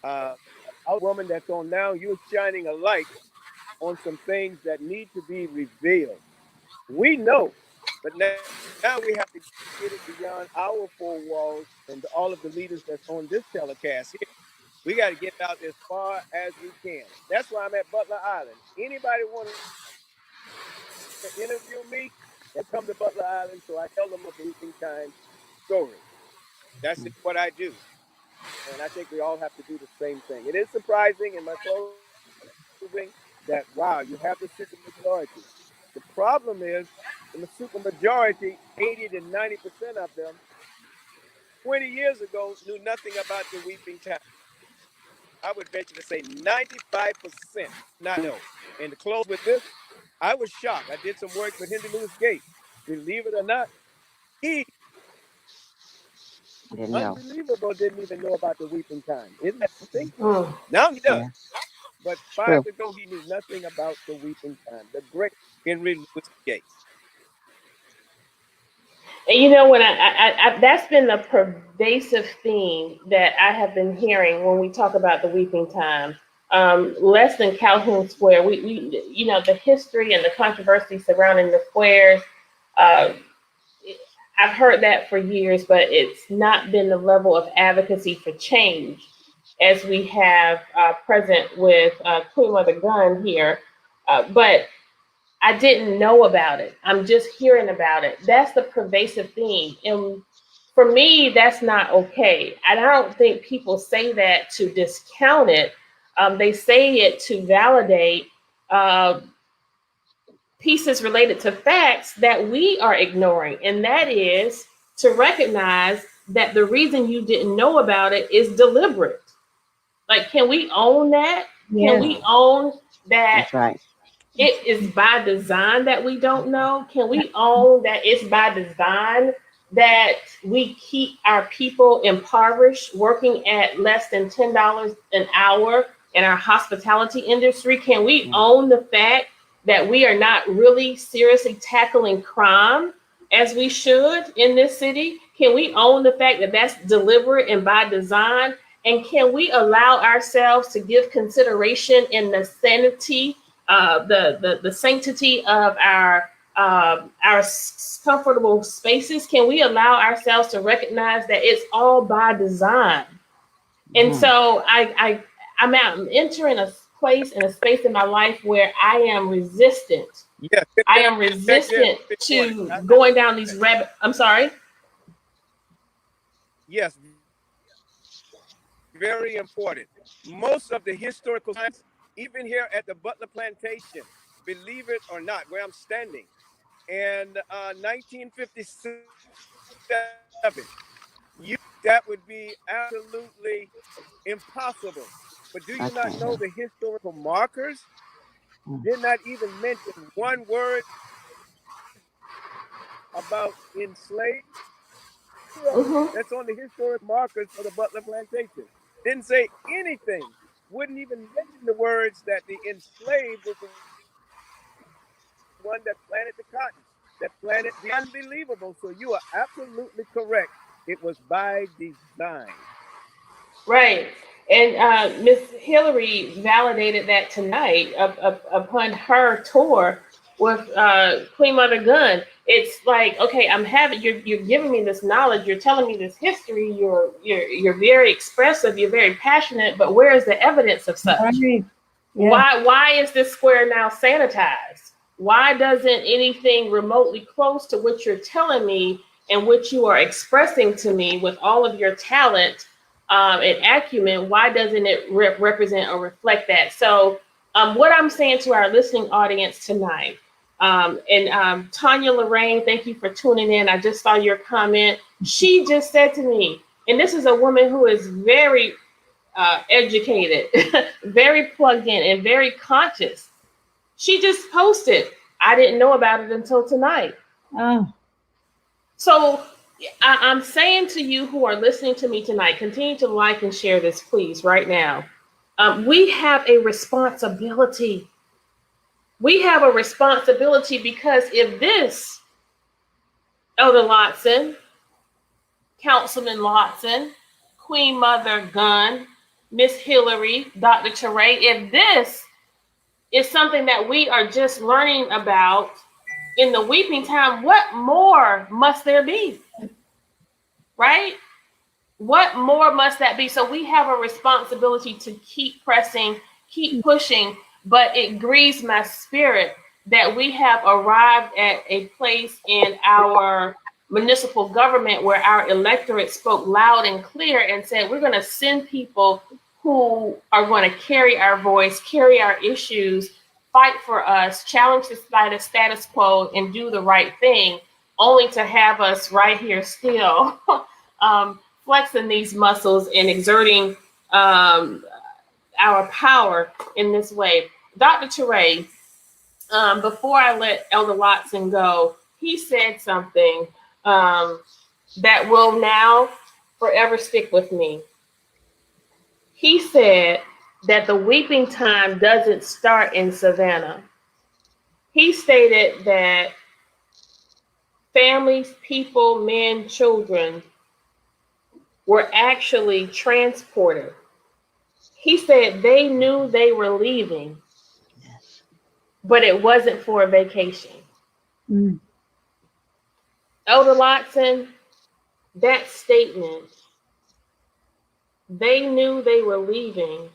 S4: A young woman that's on now, you're shining a light on some things that need to be revealed. We know, but now we have to get it beyond our four walls and all of the leaders that's on this telecast here. We got to get it out as far as we can. That's why I'm at Butler Island. Anybody want to interview me and come to Butler Island so I can tell them about the weeping time story. That's it, what I do. And I think we all have to do the same thing. It is surprising in my closing that, wow, you have the supermajority. The problem is the supermajority, 80 to 90% of them, 20 years ago, knew nothing about the weeping time. I would venture to say 95% did not know. And to close with this, I was shocked. I did some work with Henry Louis Gates. Believe it or not, he, unbelievable,
S2: Didn't know.
S4: didn't even know about the weeping time. Isn't that something? Now he does.
S1: Mm.
S2: Yeah.
S4: But 5 years
S2: True.
S4: ago, he knew nothing about the weeping time. The great Henry Louis Gates.
S1: And you know, when that's been the pervasive theme that I have been hearing when we talk about the weeping time. Less than Calhoun Square, you know, the history and the controversy surrounding the squares. Uh, I've heard that for years, but it's not been the level of advocacy for change as we have present with Queen Mother Gun here. But I didn't know about it. I'm just hearing about it. That's the pervasive theme. And for me, that's not okay. And I don't think people say that to discount it. They say it to validate uh, pieces related to facts that we are ignoring. And that is to recognize that the reason you didn't know about it is deliberate. Like, can we own that? Can
S5: Yes.
S1: we own that
S2: That's right.
S1: it is by design that we don't know? Can we own that it's by design that we keep our people impoverished, working at less than $10 an hour in our hospitality industry? Can we
S2: Yeah.
S1: own the fact that we are not really seriously tackling crime as we should in this city? Can we own the fact that that's deliberate and by design? And can we allow ourselves to give consideration in the sanity, the sanctity of our comfortable spaces? Can we allow ourselves to recognize that it's all by design? And
S2: Mhm.
S1: so I'm entering a place and a space in my life where I am resistant.
S4: Yes,
S1: I am
S4: that there
S1: resistant
S4: is important.
S1: to going down these rabbit. I'm sorry.
S4: Yes, very important. Most of the historical sites, even here at the Butler Plantation, believe it or not, where I'm standing, in 1957, you that would be absolutely impossible. But do you not
S2: Okay.
S4: know the historical markers?
S2: Mm,
S4: Did not even mention one word about enslaved. Zero.
S1: Hmm.
S4: That's on the historic markers for the Butler Plantation. Didn't say anything. Wouldn't even mention the words that the enslaved was the one that planted the cotton, that planted the unbelievable. So you are absolutely correct. It was by design.
S1: Right. And Miss Hillary validated that tonight upon her tour with Queen Mother Gun. It's like, okay, I'm having you're giving me this knowledge, you're telling me this history, you're very expressive, you're very passionate, but where is the evidence of such?
S5: Right. Yeah.
S1: Why is this square now sanitized? Why doesn't anything remotely close to what you're telling me and what you are expressing to me with all of your talent and acumen, why doesn't it represent or reflect that? So what I'm saying to our listening audience tonight, Tanya Lorraine, thank you for tuning in. I just saw your comment. She just said to me, and this is a woman who is very educated, very plugged in, and very conscious. She just posted. I didn't know about it until tonight.
S5: Oh,
S1: So I'm saying to you who are listening to me tonight, continue to like and share this, please, right now. We have a responsibility. We have a responsibility because if this, Elder Lotson, Councilman Lotson, Queen Mother Gunn, Miss Hillary, Dr. Teray, if this is something that we are just learning about in the weeping time, what more must there be? Right? What more must that be? So we have a responsibility to keep pressing, keep pushing, but it grieves my spirit that we have arrived at a place in our municipal government where our electorate spoke loud and clear and said, we're going to send people who are going to carry our voice, carry our issues, fight for us, challenge the status quo, and do the right thing, only to have us right here still. Flexing these muscles and exerting our power in this way. Dr. Teray, before I let Elder Watson go, he said something that will now forever stick with me. He said that the weeping time doesn't start in Savannah. He stated that families, people, men, children were actually transported. He said they knew they were leaving,
S2: yes.
S1: but it wasn't for a vacation.
S5: mm,
S1: Elder Lotson, that statement, they knew they were leaving,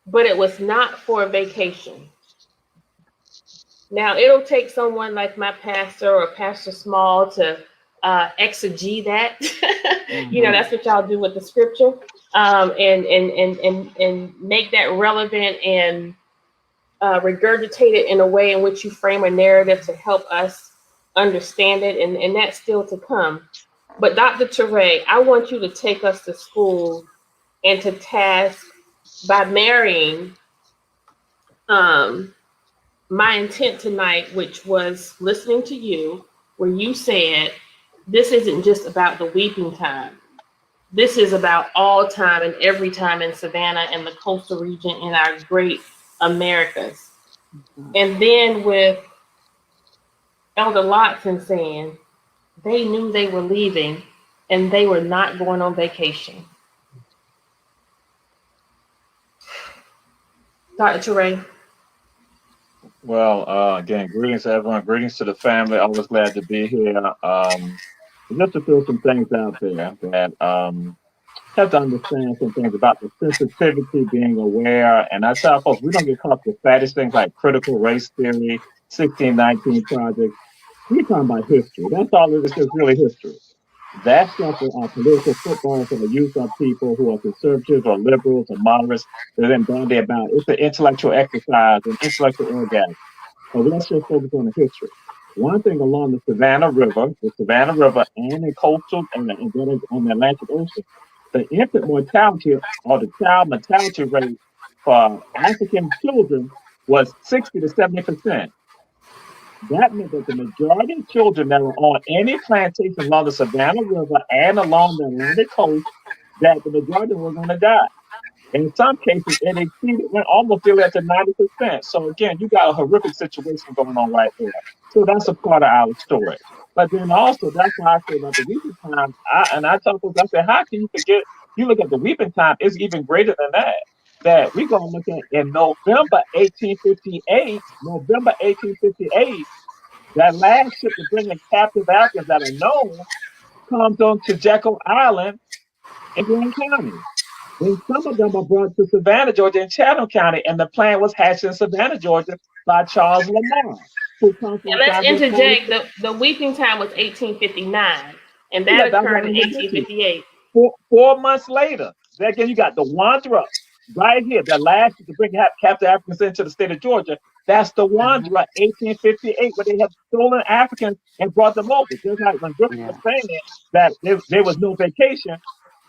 S1: but it was not for a vacation. Now, it'll take someone like my pastor or Pastor Small to exegete that.
S2: Mm-hmm.
S1: That's what y'all do with the scripture, and make that relevant and regurgitate it in a way in which you frame a narrative to help us understand it, and that's still to come. But Dr. Teray, I want you to take us to school and to task by marrying um, my intent tonight, which was listening to you, where you said, this isn't just about the weeping time. This is about all time and every time in Savannah and the coastal region in our great Americas. And then with Elder Lotson saying they knew they were leaving and they were not going on vacation. Dr. Teray.
S3: Well, again, greetings to everyone. Greetings to the family. Always glad to be here. Just to throw some things out there that have to understand some things about the sensitivity, being aware. And I tell folks, we don't get caught with fetish things like critical race theory, 1619 project. We're talking about history. That's all it is, just really history. That stuff are political footballs that are used by people who are conservatives or liberals or moderates. They're then bandy about. It's an intellectual exercise, an intellectual orgasm. But let's just focus on the history. One thing along the Savannah River, and in coastal and then on the Atlantic Ocean, the infant mortality or the child mortality rate for African children was 60 to 70%. That meant that the majority of children that were on any plantation along the Savannah River and along the Atlantic coast, that the majority were going to die. In some cases, it exceeded, went almost nearly up to 90%. So again, you got a horrific situation going on right there. So that's a part of our story. But then also, that's why I say about the weeping time. I tell folks, I say, how can you forget? You look at the weeping time; it's even greater than that. That we're going to look at in November 1858, that last ship to bring in captive Africans that are known comes on to Jekyll Island in Grand County. And some of them are brought to Savannah, Georgia, and Chatham County, and the plan was hatched in Savannah, Georgia, by Charles Lamar, who comes from
S1: And let's
S3: family of
S1: interject. The weeping time was 1859, and that
S3: yeah, that's what
S1: occurred in
S3: I'm going to get to.
S1: 1858.
S3: 4 months later, again, you got the Wanderer right here, the last to bring captive Africans into the state of Georgia. That's the
S2: Mhm.
S3: Wanderer, 1858, where they have stolen Africans and brought them over. Just like when Griffith was
S2: Yeah.
S3: saying that there was no vacation,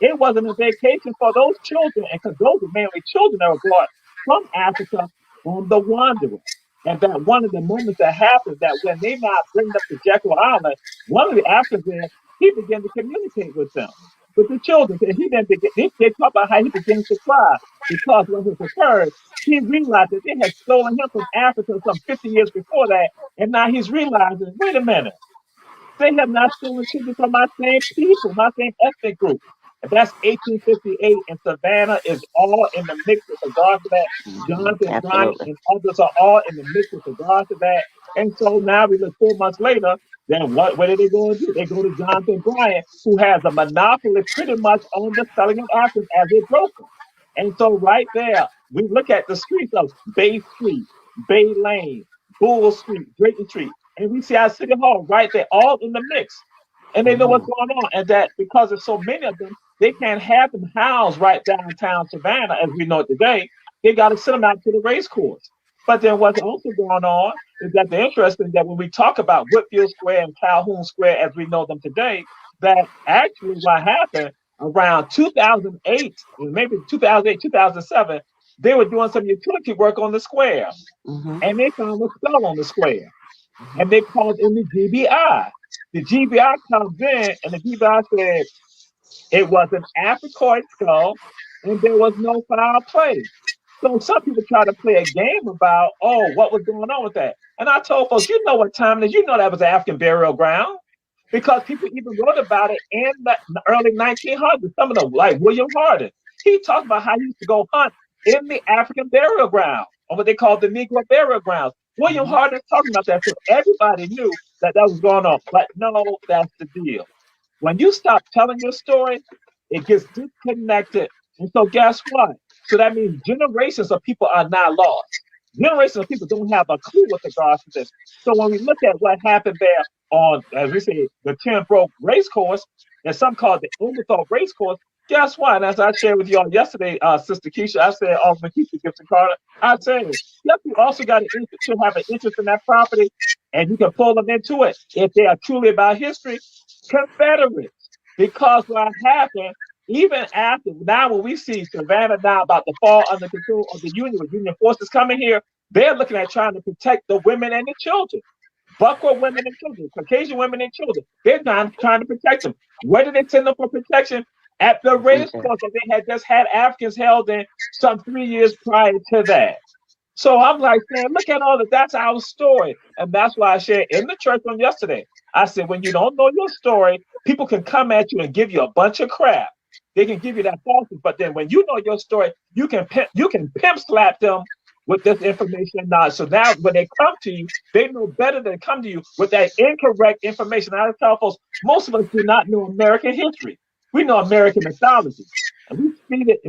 S3: it wasn't a vacation for those children, and because those were mainly children that were brought from Africa on the Wanderer. And that one of the moments that happened that when they now bring them to Jekyll Island, one of the Africans there, he began to communicate with them, with the children. And he then began, they talk about how he begins to cry because when this occurred, he realized that they had stolen him from Africa some 50 years before that. And now he's realizing, wait a minute, they have not stolen children from my same people, my same ethnic group. And that's 1858, and Savannah is all in the mix with regard to that. Jonathan Bryant
S2: Absolutely.
S3: and others are all in the mix with regard to that. And so now we look 4 months later, then what are they going to do? They go to Jonathan Bryant, who has a monopoly pretty much on the selling of Africans as a broker. And so right there, we look at the streets of Bay Street, Bay Lane, Bull Street, Drayton Street, and we see our city hall right there, all in the mix. And they know what's
S2: Mhm.
S3: going on. And that because there's so many of them, they can't have them housed right downtown Savannah as we know it today. They got to send them out to the race course. But then what's also going on is that the interesting that when we talk about Whitfield Square and Calhoun Square as we know them today, that actually what happened around 2008, maybe 2008, 2007, they were doing some utility work on the square
S2: Mhm.
S3: and they found a skull on the square
S2: Mhm.
S3: and they called in the GBI. The GBI comes in and the GBI said it was an apicoid skull and there was no foul play. So some people try to play a game about, oh, what was going on with that? And I told folks, you know what time it is. You know that was an African burial ground because people even wrote about it in the early 1900s. Some of them, like William Hardin, he talked about how he used to go hunt in the African burial ground, or what they call the Negro burial grounds. William
S2: Mhm.
S3: Hardin is talking about that, so everybody knew that that was going on. But no, that's the deal. When you stop telling your story, it gets disconnected. And so, guess what? So that means generations of people are now lost. Generations of people don't have a clue with regards to this. So when we look at what happened there on, as we say, the 10 broke race course, and some call it the Oglethorpe race course, guess what? And as I shared with you all yesterday, Sister Keisha, I said, oh, Keisha Gibson Carter, I said, yes, you also got should have an interest in that property, and you can pull them into it if they are truly about history. Confederates. Because what happened, even after now, when we see Savannah now about to fall under control of the Union, with Union forces coming here, they're looking at trying to protect the women and the children. Buckle women and children, Caucasian women and children. They're trying to protect them. Where did they send them for protection? At the race
S2: Okay.
S3: course that they had just had Africans held in some 3 years prior to that. So I'm like saying, look at all that. That's our story. And that's why I shared in the church on yesterday. I said, when you don't know your story, people can come at you and give you a bunch of crap. They can give you that falsehood. But then when you know your story, you can pimp slap them with this information and knowledge. So now when they come to you, they know better than come to you with that incorrect information. I tell folks, most of us do not know American history. We know American mythology. And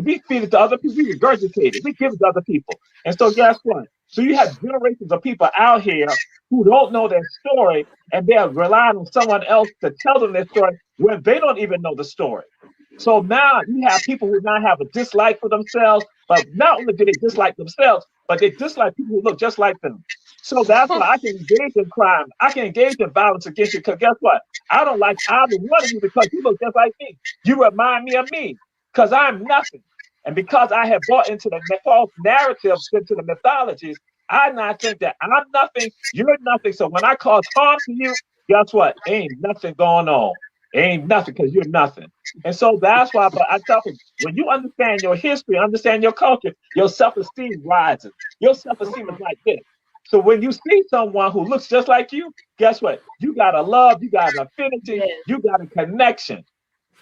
S3: we feed it to other people, we regurgitate it, we give it to other people. And so guess what? So you have generations of people out here who don't know their story, and they're relying on someone else to tell them their story when they don't even know the story. So now you have people who now have a dislike for themselves, but not only do they dislike themselves, but they dislike people who look just like them. So that's why I can engage in crime. I can engage in violence against you because guess what? I don't like either one of you because you look just like me. You remind me of me because I'm nothing. And because I have bought into the false narratives, into the mythologies, I now think that I'm nothing, you're nothing. So when I cause harm to you, guess what? Ain't nothing going on. Ain't nothing because you're nothing. And so that's why, but I tell you, when you understand your history, understand your culture, your self-esteem rises. Your self-esteem is like this. So when you see someone who looks just like you, guess what? You got a love, you got an affinity,
S1: Yes,
S3: you got a connection.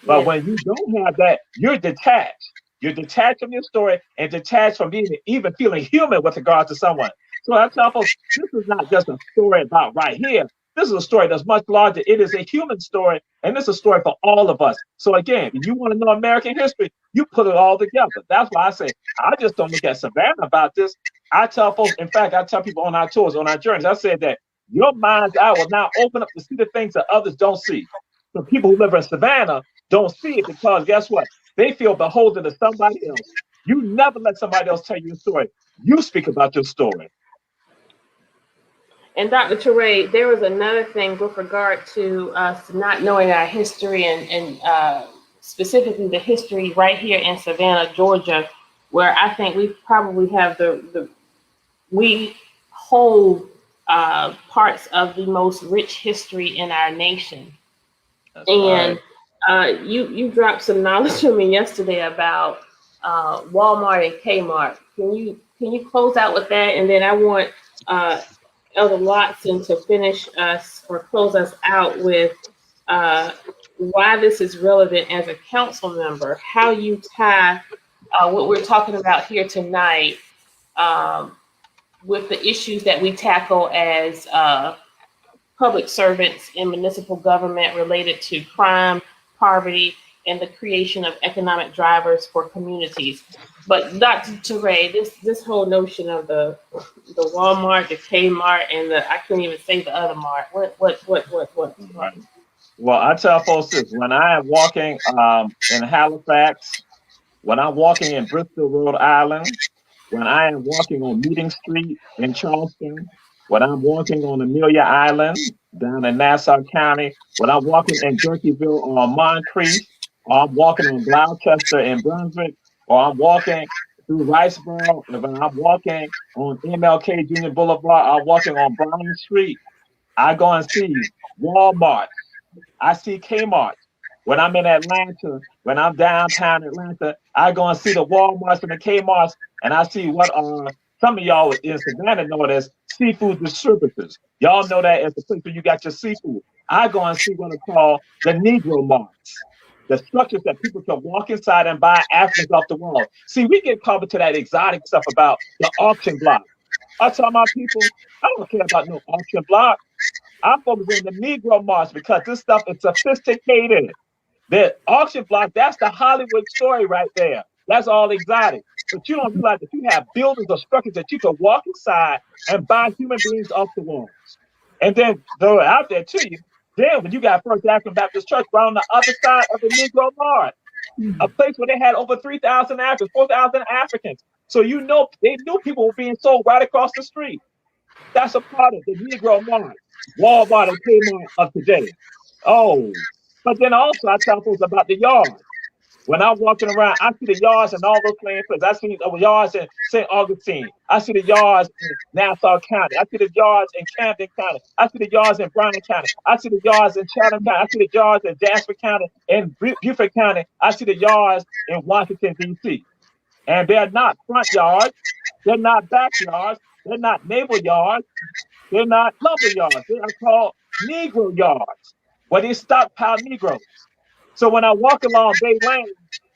S3: But
S1: yes,
S3: when you don't have that, you're detached. You're detached from your story and detached from being even feeling human with regard to someone. So I tell folks, this is not just a story about right here. This is a story that's much larger. It is a human story, and it's a story for all of us. So again, if you want to know American history, you put it all together. That's why I say I just don't look at Savannah about this. I tell folks, in fact, I tell people on our tours, on our journeys, I said that your mind's eye will now open up to see the things that others don't see. So people who live in Savannah don't see it because guess what? They feel beholden to somebody else. You never let somebody else tell you your story. You speak about your story.
S1: and Dr. Teray, there was another thing with regard to us not knowing our history and specifically the history right here in Savannah, Georgia, where I think we probably have we hold parts of the most rich history in our nation.
S3: That's right.
S1: And you dropped some knowledge to me yesterday about Walmart and Kmart. Can you close out with that, and then I want uh, Elder Watson to finish us or close us out with uh, why this is relevant as a council member, how you tie what we're talking about here tonight um, with the issues that we tackle as public servants in municipal government related to crime, poverty, and the creation of economic drivers for communities. But Dr. Teray, this whole notion of the Walmart, the Kmart, and the I can't even say the other mart. What?
S3: Right. Well, I tell folks this when I am walking in Halifax, when I'm walking in Bristol, Rhode Island, when I am walking on Meeting Street in Charleston, when I'm walking on Amelia Island down in Nassau County, when I'm walking in Jerkyville or Moncrief, or I'm walking on Gloucester in Brunswick, or I'm walking through Riceboro, and when I'm walking on MLK Junior Boulevard, I'm walking on Bryan Street, I go and see Walmart. I see Kmart. When I'm in Atlanta, when I'm downtown Atlanta, I go and see the Walmarts and the Kmarts, and I see what some of y'all in Savannah know it as seafood distributors. Y'all know that as the place where you got your seafood. I go and see what are called the Negro marts, the structures that people can walk inside and buy Africans off the wall. See, we get caught into that exotic stuff about the auction block. I tell my people, I don't care about no auction block. I'm focusing on the Negro march because this stuff is sophisticated. The auction block, that's the Hollywood story right there. That's all exotic. But you don't realize that you have buildings or structures that you can walk inside and buy human beings off the walls. And then throw it out there to you. Then when you got First African Baptist Church right on the other side of the Negro Mart, a place where they had over 3,000 Africans, 4,000 Africans. So you know they knew people were being sold right across the street. That's a part of the Negro Mart, Walmart and Kmart of today. Oh, but then also I tell folks about the yards. When I'm walking around, I see the yards in all those playing places. I see the yards in St. Augustine. I see the yards in Nassau County. I see the yards in Camden County. I see the yards in Bryan County. I see the yards in Chatham County. I see the yards in Jasper County and Beaufort County. I see the yards in Washington, D.C. And they're not front yards. They're not backyards. They're not neighbor yards. They're not lumber yards. They are called Negro yards, where they stockpile Negroes. So when I walk along Bay Lane,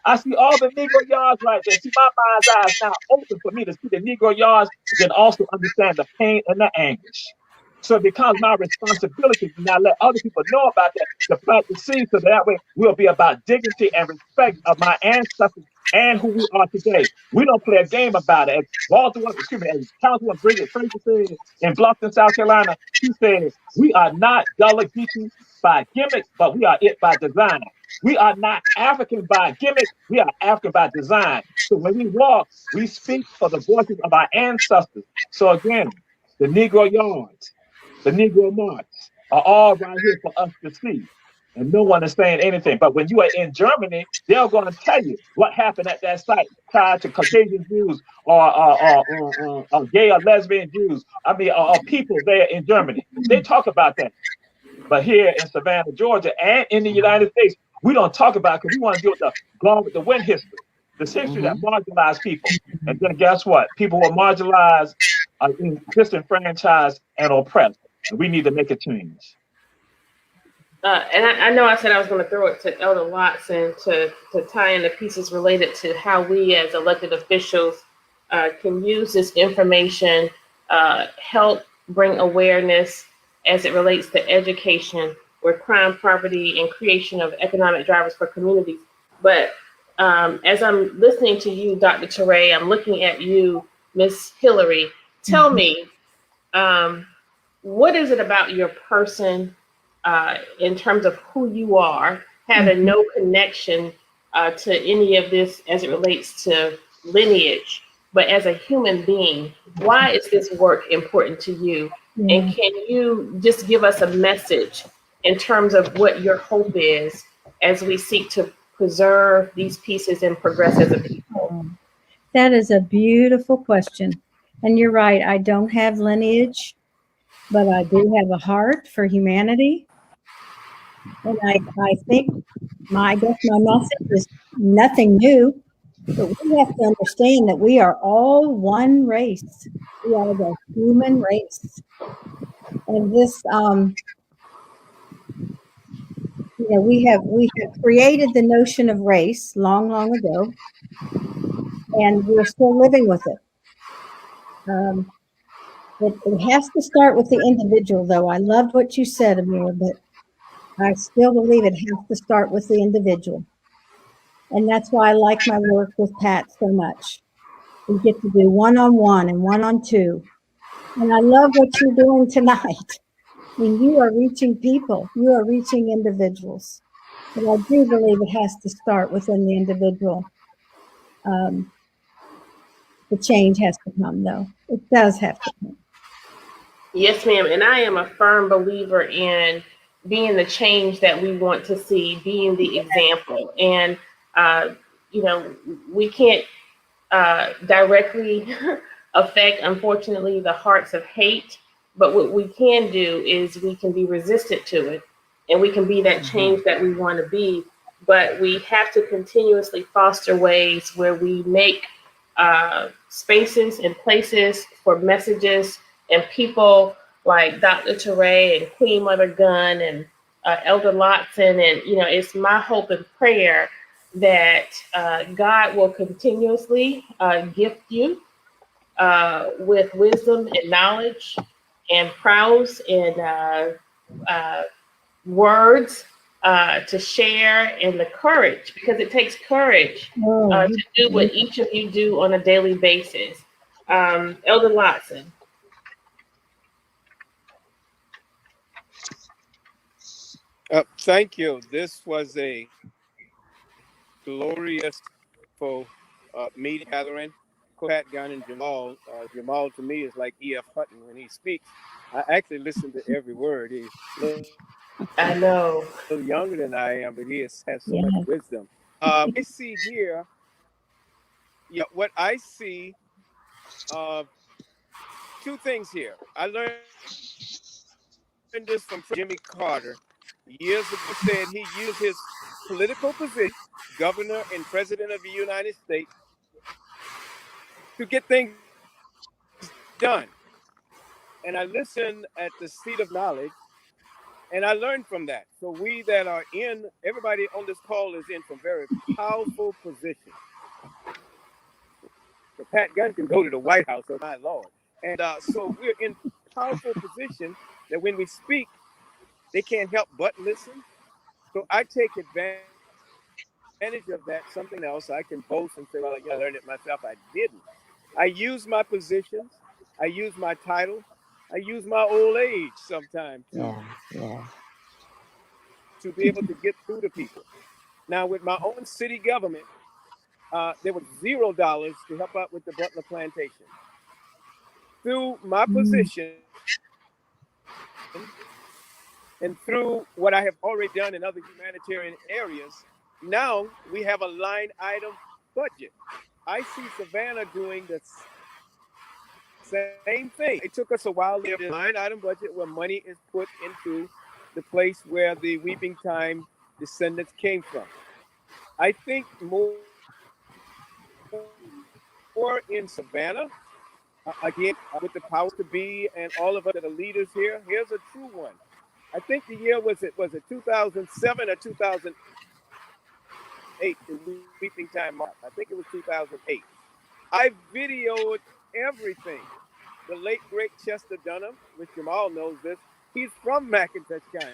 S3: I see all the Negro yards right there. See, my mind's eye is now open for me to see the Negro yards and then also understand the pain and the anguish. So it becomes my responsibility to not let other people know about that, to plant the seed, so that way we'll be about dignity and respect of my ancestors and who we are today. We don't play a game about it. As as Councilwoman Bridget Fraser said in Bluffton, South Carolina, she said, we are not Gullah Geechee by gimmicks, but we are it by design. We are not African by gimmick, we are African by design. So when we walk, we speak for the voices of our ancestors. So again, the Negro Yards, the Negro March are all right here for us to see. And no one is saying anything. But when you are in Germany, they're going to tell you what happened at that site tied to Caucasian Jews or gay or lesbian Jews. I mean, or people there in Germany. They talk about that. But here in Savannah, Georgia, and in the United States, we don't talk about it because we want to deal with the gone with the wind history, this history that
S2: Hmm.
S3: marginalized people. And then guess what? People who are marginalized are disenfranchised and oppressed. And we need to make a change.
S1: And I know I said I was going to throw it to Elder Watson to tie in the pieces related to how we as elected officials can use this information, help bring awareness as it relates to education, where crime, poverty, and creation of economic drivers for communities. But as I'm listening to you, Dr. Teray, I'm looking at you, Miss Hillary. Tell me, um, what is it about your person in terms of who you are, having no connection to any of this as it relates to lineage, but as a human being, why is this work important to you? And
S5: Yeah.
S1: can you just give us a message in terms of what your hope is as we seek to preserve these pieces and progress as a people?
S5: That is a beautiful question. And you're right, I don't have lineage, but I do have a heart for humanity. And I think I guess my message is nothing new, but we have to understand that we are all one race. We are the human race. And this, we have created the notion of race long, long ago, and we're still living with it. Um, it has to start with the individual, though. I loved what you said, Amir, but I still believe it has to start with the individual. And that's why I like my work with Pat so much. We get to do one on one and one on two. And I love what you're doing tonight. I mean, you are reaching people, you are reaching individuals. But I do believe it has to start within the individual. Um, the change has to come, though. It does have to come.
S1: Yes, ma'am. And I am a firm believer in being the change that we want to see, being the example. And, uh, we can't directly affect, unfortunately, the hearts of hate. But what we can do is we can be resistant to it and we can be that
S2: Hmm.
S1: change that we want to be. But we have to continuously foster ways where we make spaces and places for messages and people like Dr. Teray and Queen Mother Gunn and Elder Lotson. And, it's my hope and prayer that God will continuously gift you with wisdom and knowledge and prowess and uh, words to share and the courage, because it takes courage
S5: Oh,
S1: to do what each of you do on a daily basis. Elder Watson.
S4: Thank you. This was a glorious, full meeting gathering. Pat Gunn and Jamal. Jamal to me is like E.F. Hutton when he speaks. I actually listen to every word. He's a little younger than I am,
S1: I
S4: but he
S1: know.
S4: has so much wisdom.
S5: yeah.
S4: What I see here, yeah, what I see, uh, two things here. I learned this from President Jimmy Carter years ago. He said he used his political position, governor and president of the United States, to get things done. And I listened at the seat of knowledge and I learned from that. So we that are in, everybody on this call is in some very powerful positions. So Pat Gunn can go to the White House, oh my Lord. And so we're in powerful position. that when we speak, they can't help but listen. So I take advantage of that. Something else I can boast and say, well, I learned it myself. I didn't. I use my positions. I use my title. I use my old age sometime
S2: Yeah, yeah.
S4: to be able to get through to people. Now, with my own city government, there was $0 to help out with the Butler plantation. Through my
S5: Mm.
S4: position and through what I have already done in other humanitarian areas, now we have a line item budget. I see Savannah doing the same thing. It took us a while to get there. Line item budget where money is put into the place where the Weeping Time descendants came from. I think more in Savannah, again, with the powers to be and all of us that are leaders here. Here's a true one. I think the year was it 2007 or 2008, the Weeping Time March. I think it was 2008. I videoed everything. The late great Chester Dunham, which Jamal knows this, he's from McIntosh County.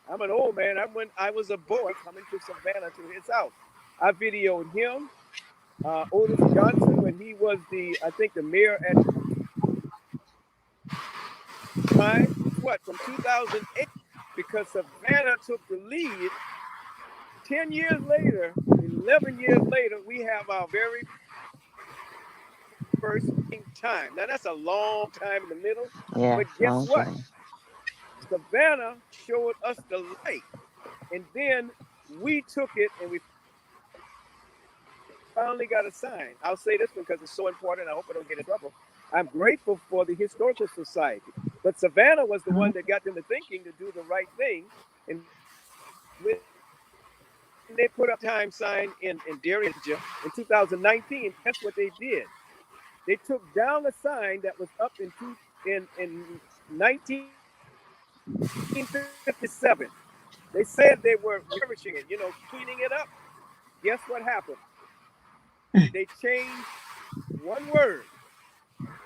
S4: I'm an old man. I'm when I was a boy coming to Savannah to his house. I videoed him, Otis Johnson, when he was Otis Johnson when he was I think the mayor at the time. This was what from 2008 because Savannah took the lead. 10 years later, 11 years later, we have our very first Weeping Time. Now that's a long time in the middle, but guess what?
S2: Yes, long time.
S4: Savannah showed us the light, and then we took it and we finally got a sign. I'll say this one because it's so important. I hope I don't get in trouble. I'm grateful for the Historical Society, but Savannah was the one that got them to thinking to do the right thing. And when they put up the Weeping Time sign in Darien, Georgia in 2019, guess what they did? They took down a sign that was up in 1957. They said they were refurbishing it, cleaning it up. Guess what happened? They changed one word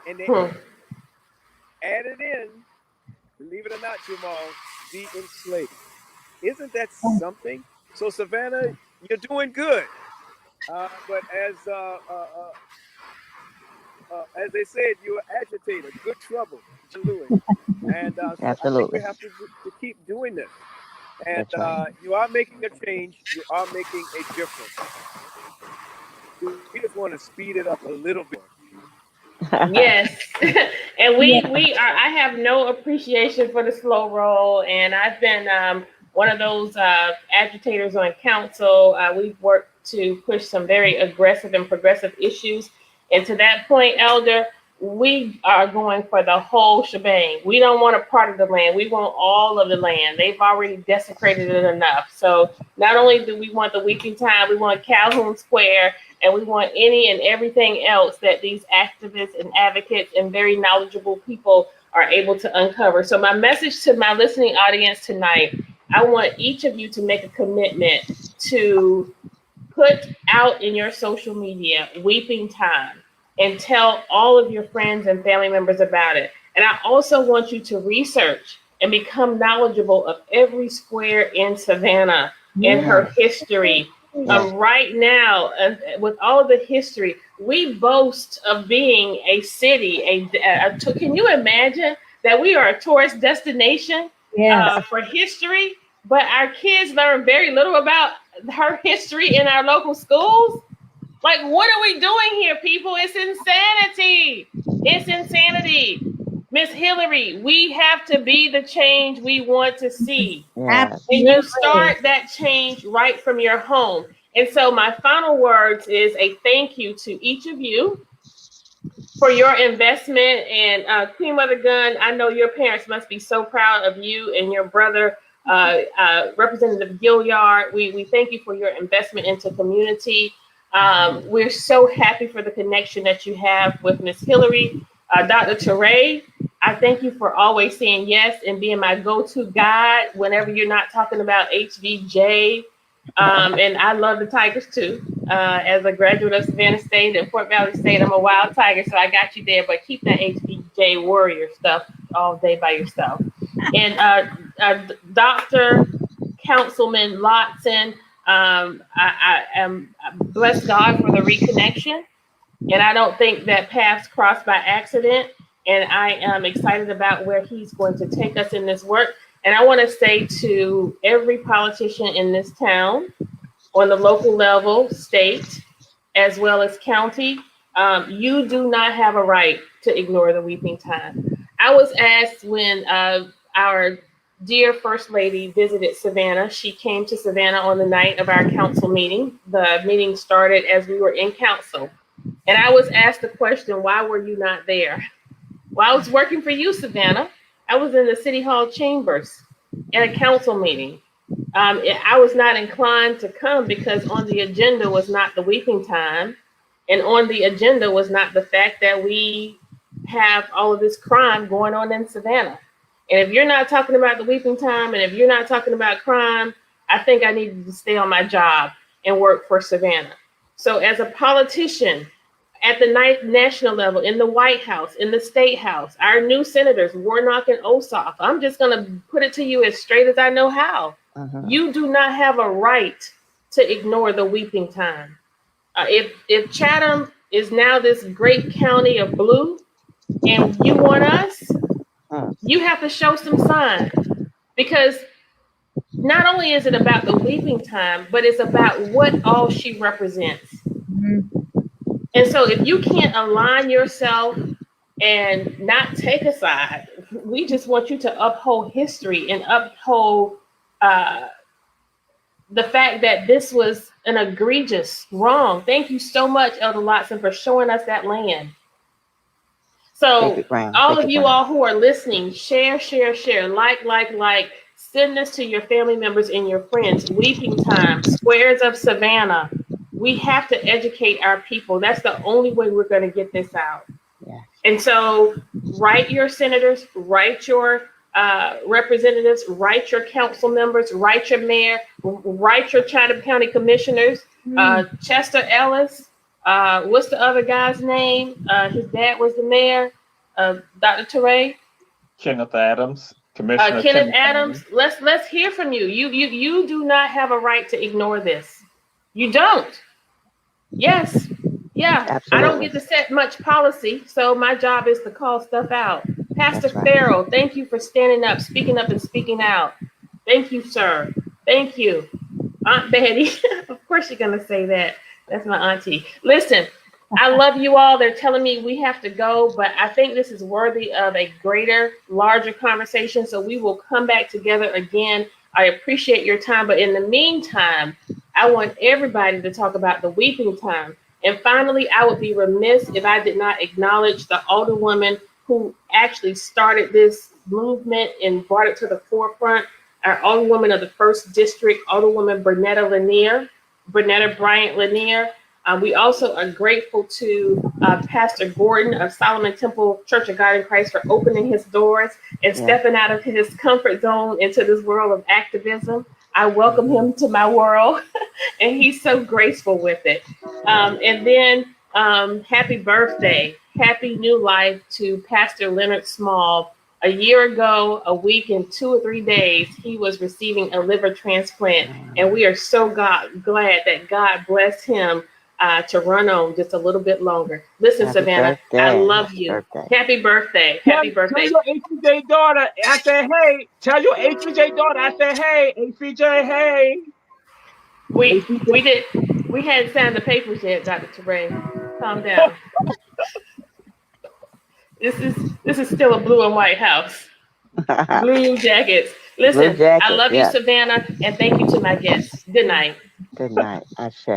S4: and they added in, believe it or not, Jamal, the enslaved. Isn't that something? So Savannah, you're doing good. But as they said, you're an agitator, good trouble, John Lewis. And so I think we have
S2: Absolutely.
S4: to keep doing this. And
S2: That's right.
S4: you are making a change. You are making a difference. We just want to speed it up a little bit more.
S1: Yes. And
S5: Yeah.
S1: we are I have no appreciation for the slow roll, and I've been one of those agitators on council. We've worked to push some very aggressive and progressive issues. And to that point, Elder, we are going for the whole shebang. We don't want a part of the land. We want all of the land. They've already desecrated it enough. So not only do we want the Weeping Time, we want Calhoun Square, and we want any and everything else that these activists and advocates and very knowledgeable people are able to uncover. So my message to my listening audience tonight, I want each of you to make a commitment to put out in your social media Weeping Time and tell all of your friends and family members about it. And I also want you to research and become knowledgeable of every square in Savannah and
S5: Yeah.
S1: her
S2: Yes,
S1: history.
S2: yes,
S1: Right now, with all of the history, we boast of being a city. Can you imagine that we are a tourist destination
S5: Yes.
S1: for history, but our kids learn very little about her history in our local schools? Like, what are we doing here, people? It's insanity. It's insanity. Miss Hillary, we have to be the change we want to see.
S2: yes.
S1: And you
S5: Absolutely.
S1: start that change right from your home. And so my final words is a thank you to each of you for your investment. And Queen Mother Gun, I know your parents must be so proud of you and your brother, Representative Gilliard. We thank you for your investment into community. We're so happy for the connection that you have with Miss Hillary. Dr. Teray, I thank you for always saying yes and being my go-to guide whenever you're not talking about HVJ. And I love the Tigers too. As a graduate of Savannah State and Fort Valley State, I'm a wild Tiger, so I got you there. But keep that HVJ J warrior stuff all day by yourself. And Dr. Councilman Lotson, I am bless God for the reconnection. And I don't think that paths crossed by accident. And I am excited about where he's going to take us in this work. And I want to say to every politician in this town, on the local level, state, as well as county, you do not have a right to ignore the weeping time. I was asked when our dear First Lady visited Savannah. She came to Savannah on the night of our council meeting. The meeting started as we were in council. And I was asked the question, why were you not there? Well, I was working for you, Savannah. I was in the City Hall chambers at a council meeting. I was not inclined to come because on the agenda was not the weeping time. And on the agenda was not the fact that we have all of this crime going on in Savannah. And if you're not talking about the weeping time, and if you're not talking about crime, I think I needed to stay on my job and work for Savannah. So as a politician, at the national level, in the White House, in the State House, our new senators, Warnock and Ossoff, I'm just going to put it to you as straight as I know how. You do not have a right to ignore the weeping time. If Chatham is now this great county of blue and you want us, you have to show some sign. Because not only is it about the weeping time, but it's about what all she represents. And so if you can't align yourself and not take a side, we just want you to uphold history and uphold the fact that this was an egregious wrong. Thank you so much, Elder Lotson, for showing us that land. So all of you all who are listening, share, like, send this to your family members and your friends. Weeping time, Squares of Savannah. We have to educate our people. That's the only way we're going to get this out. Yeah. And so write your senators, write your representatives, write your council members, write your mayor, write your Chatham County commissioners, Chester Ellis, what's the other guy's name? His dad was the mayor, Dr. Teray.
S3: Kenneth Adams. Commissioner
S1: Kenneth Adams. Let's hear from you. You do not have a right to ignore this. You don't. Yes. Yeah. Absolutely. I don't get to set much policy, so my job is to call stuff out. Pastor Farrell, thank you for standing up, speaking and speaking out. Thank you, sir. Thank you. Aunt Betty, of course you're going to say that. That's my auntie. Listen, I love you all. They're telling me we have to go, but I think this is worthy of a greater, larger conversation, so we will come back together again. I appreciate your time, but in the meantime, I want everybody to talk about the weeping time. And finally, I would be remiss if I did not acknowledge the older woman who actually started this movement and brought it to the forefront. Our Alderwoman of the 1st District, Alderwoman Bernetta Bryant Lanier. We also are grateful to Pastor Gordon of Solomon Temple Church of God in Christ for opening his doors and stepping out of his comfort zone into this world of activism. I welcome him to my world, and he's so graceful with it. And then happy birthday, happy new life to Pastor Leonard Small. A year ago, a week and 2 or 3 days, he was receiving a liver transplant, and we are so glad that God blessed him to run on just a little bit longer. Listen, happy Savannah, birthday. I love you. Happy birthday. Happy birthday.
S3: Tell your HBJ daughter, I said, hey. Tell your HBJ daughter, I said, hey. HBJ, hey.
S1: We hadn't signed the papers yet, Dr. Teray. Calm down. This is still a blue and white house. Blue jackets. Listen, blue jacket, I love you, Savannah, and thank you to my guests. Good night.
S2: Good night. Ashe.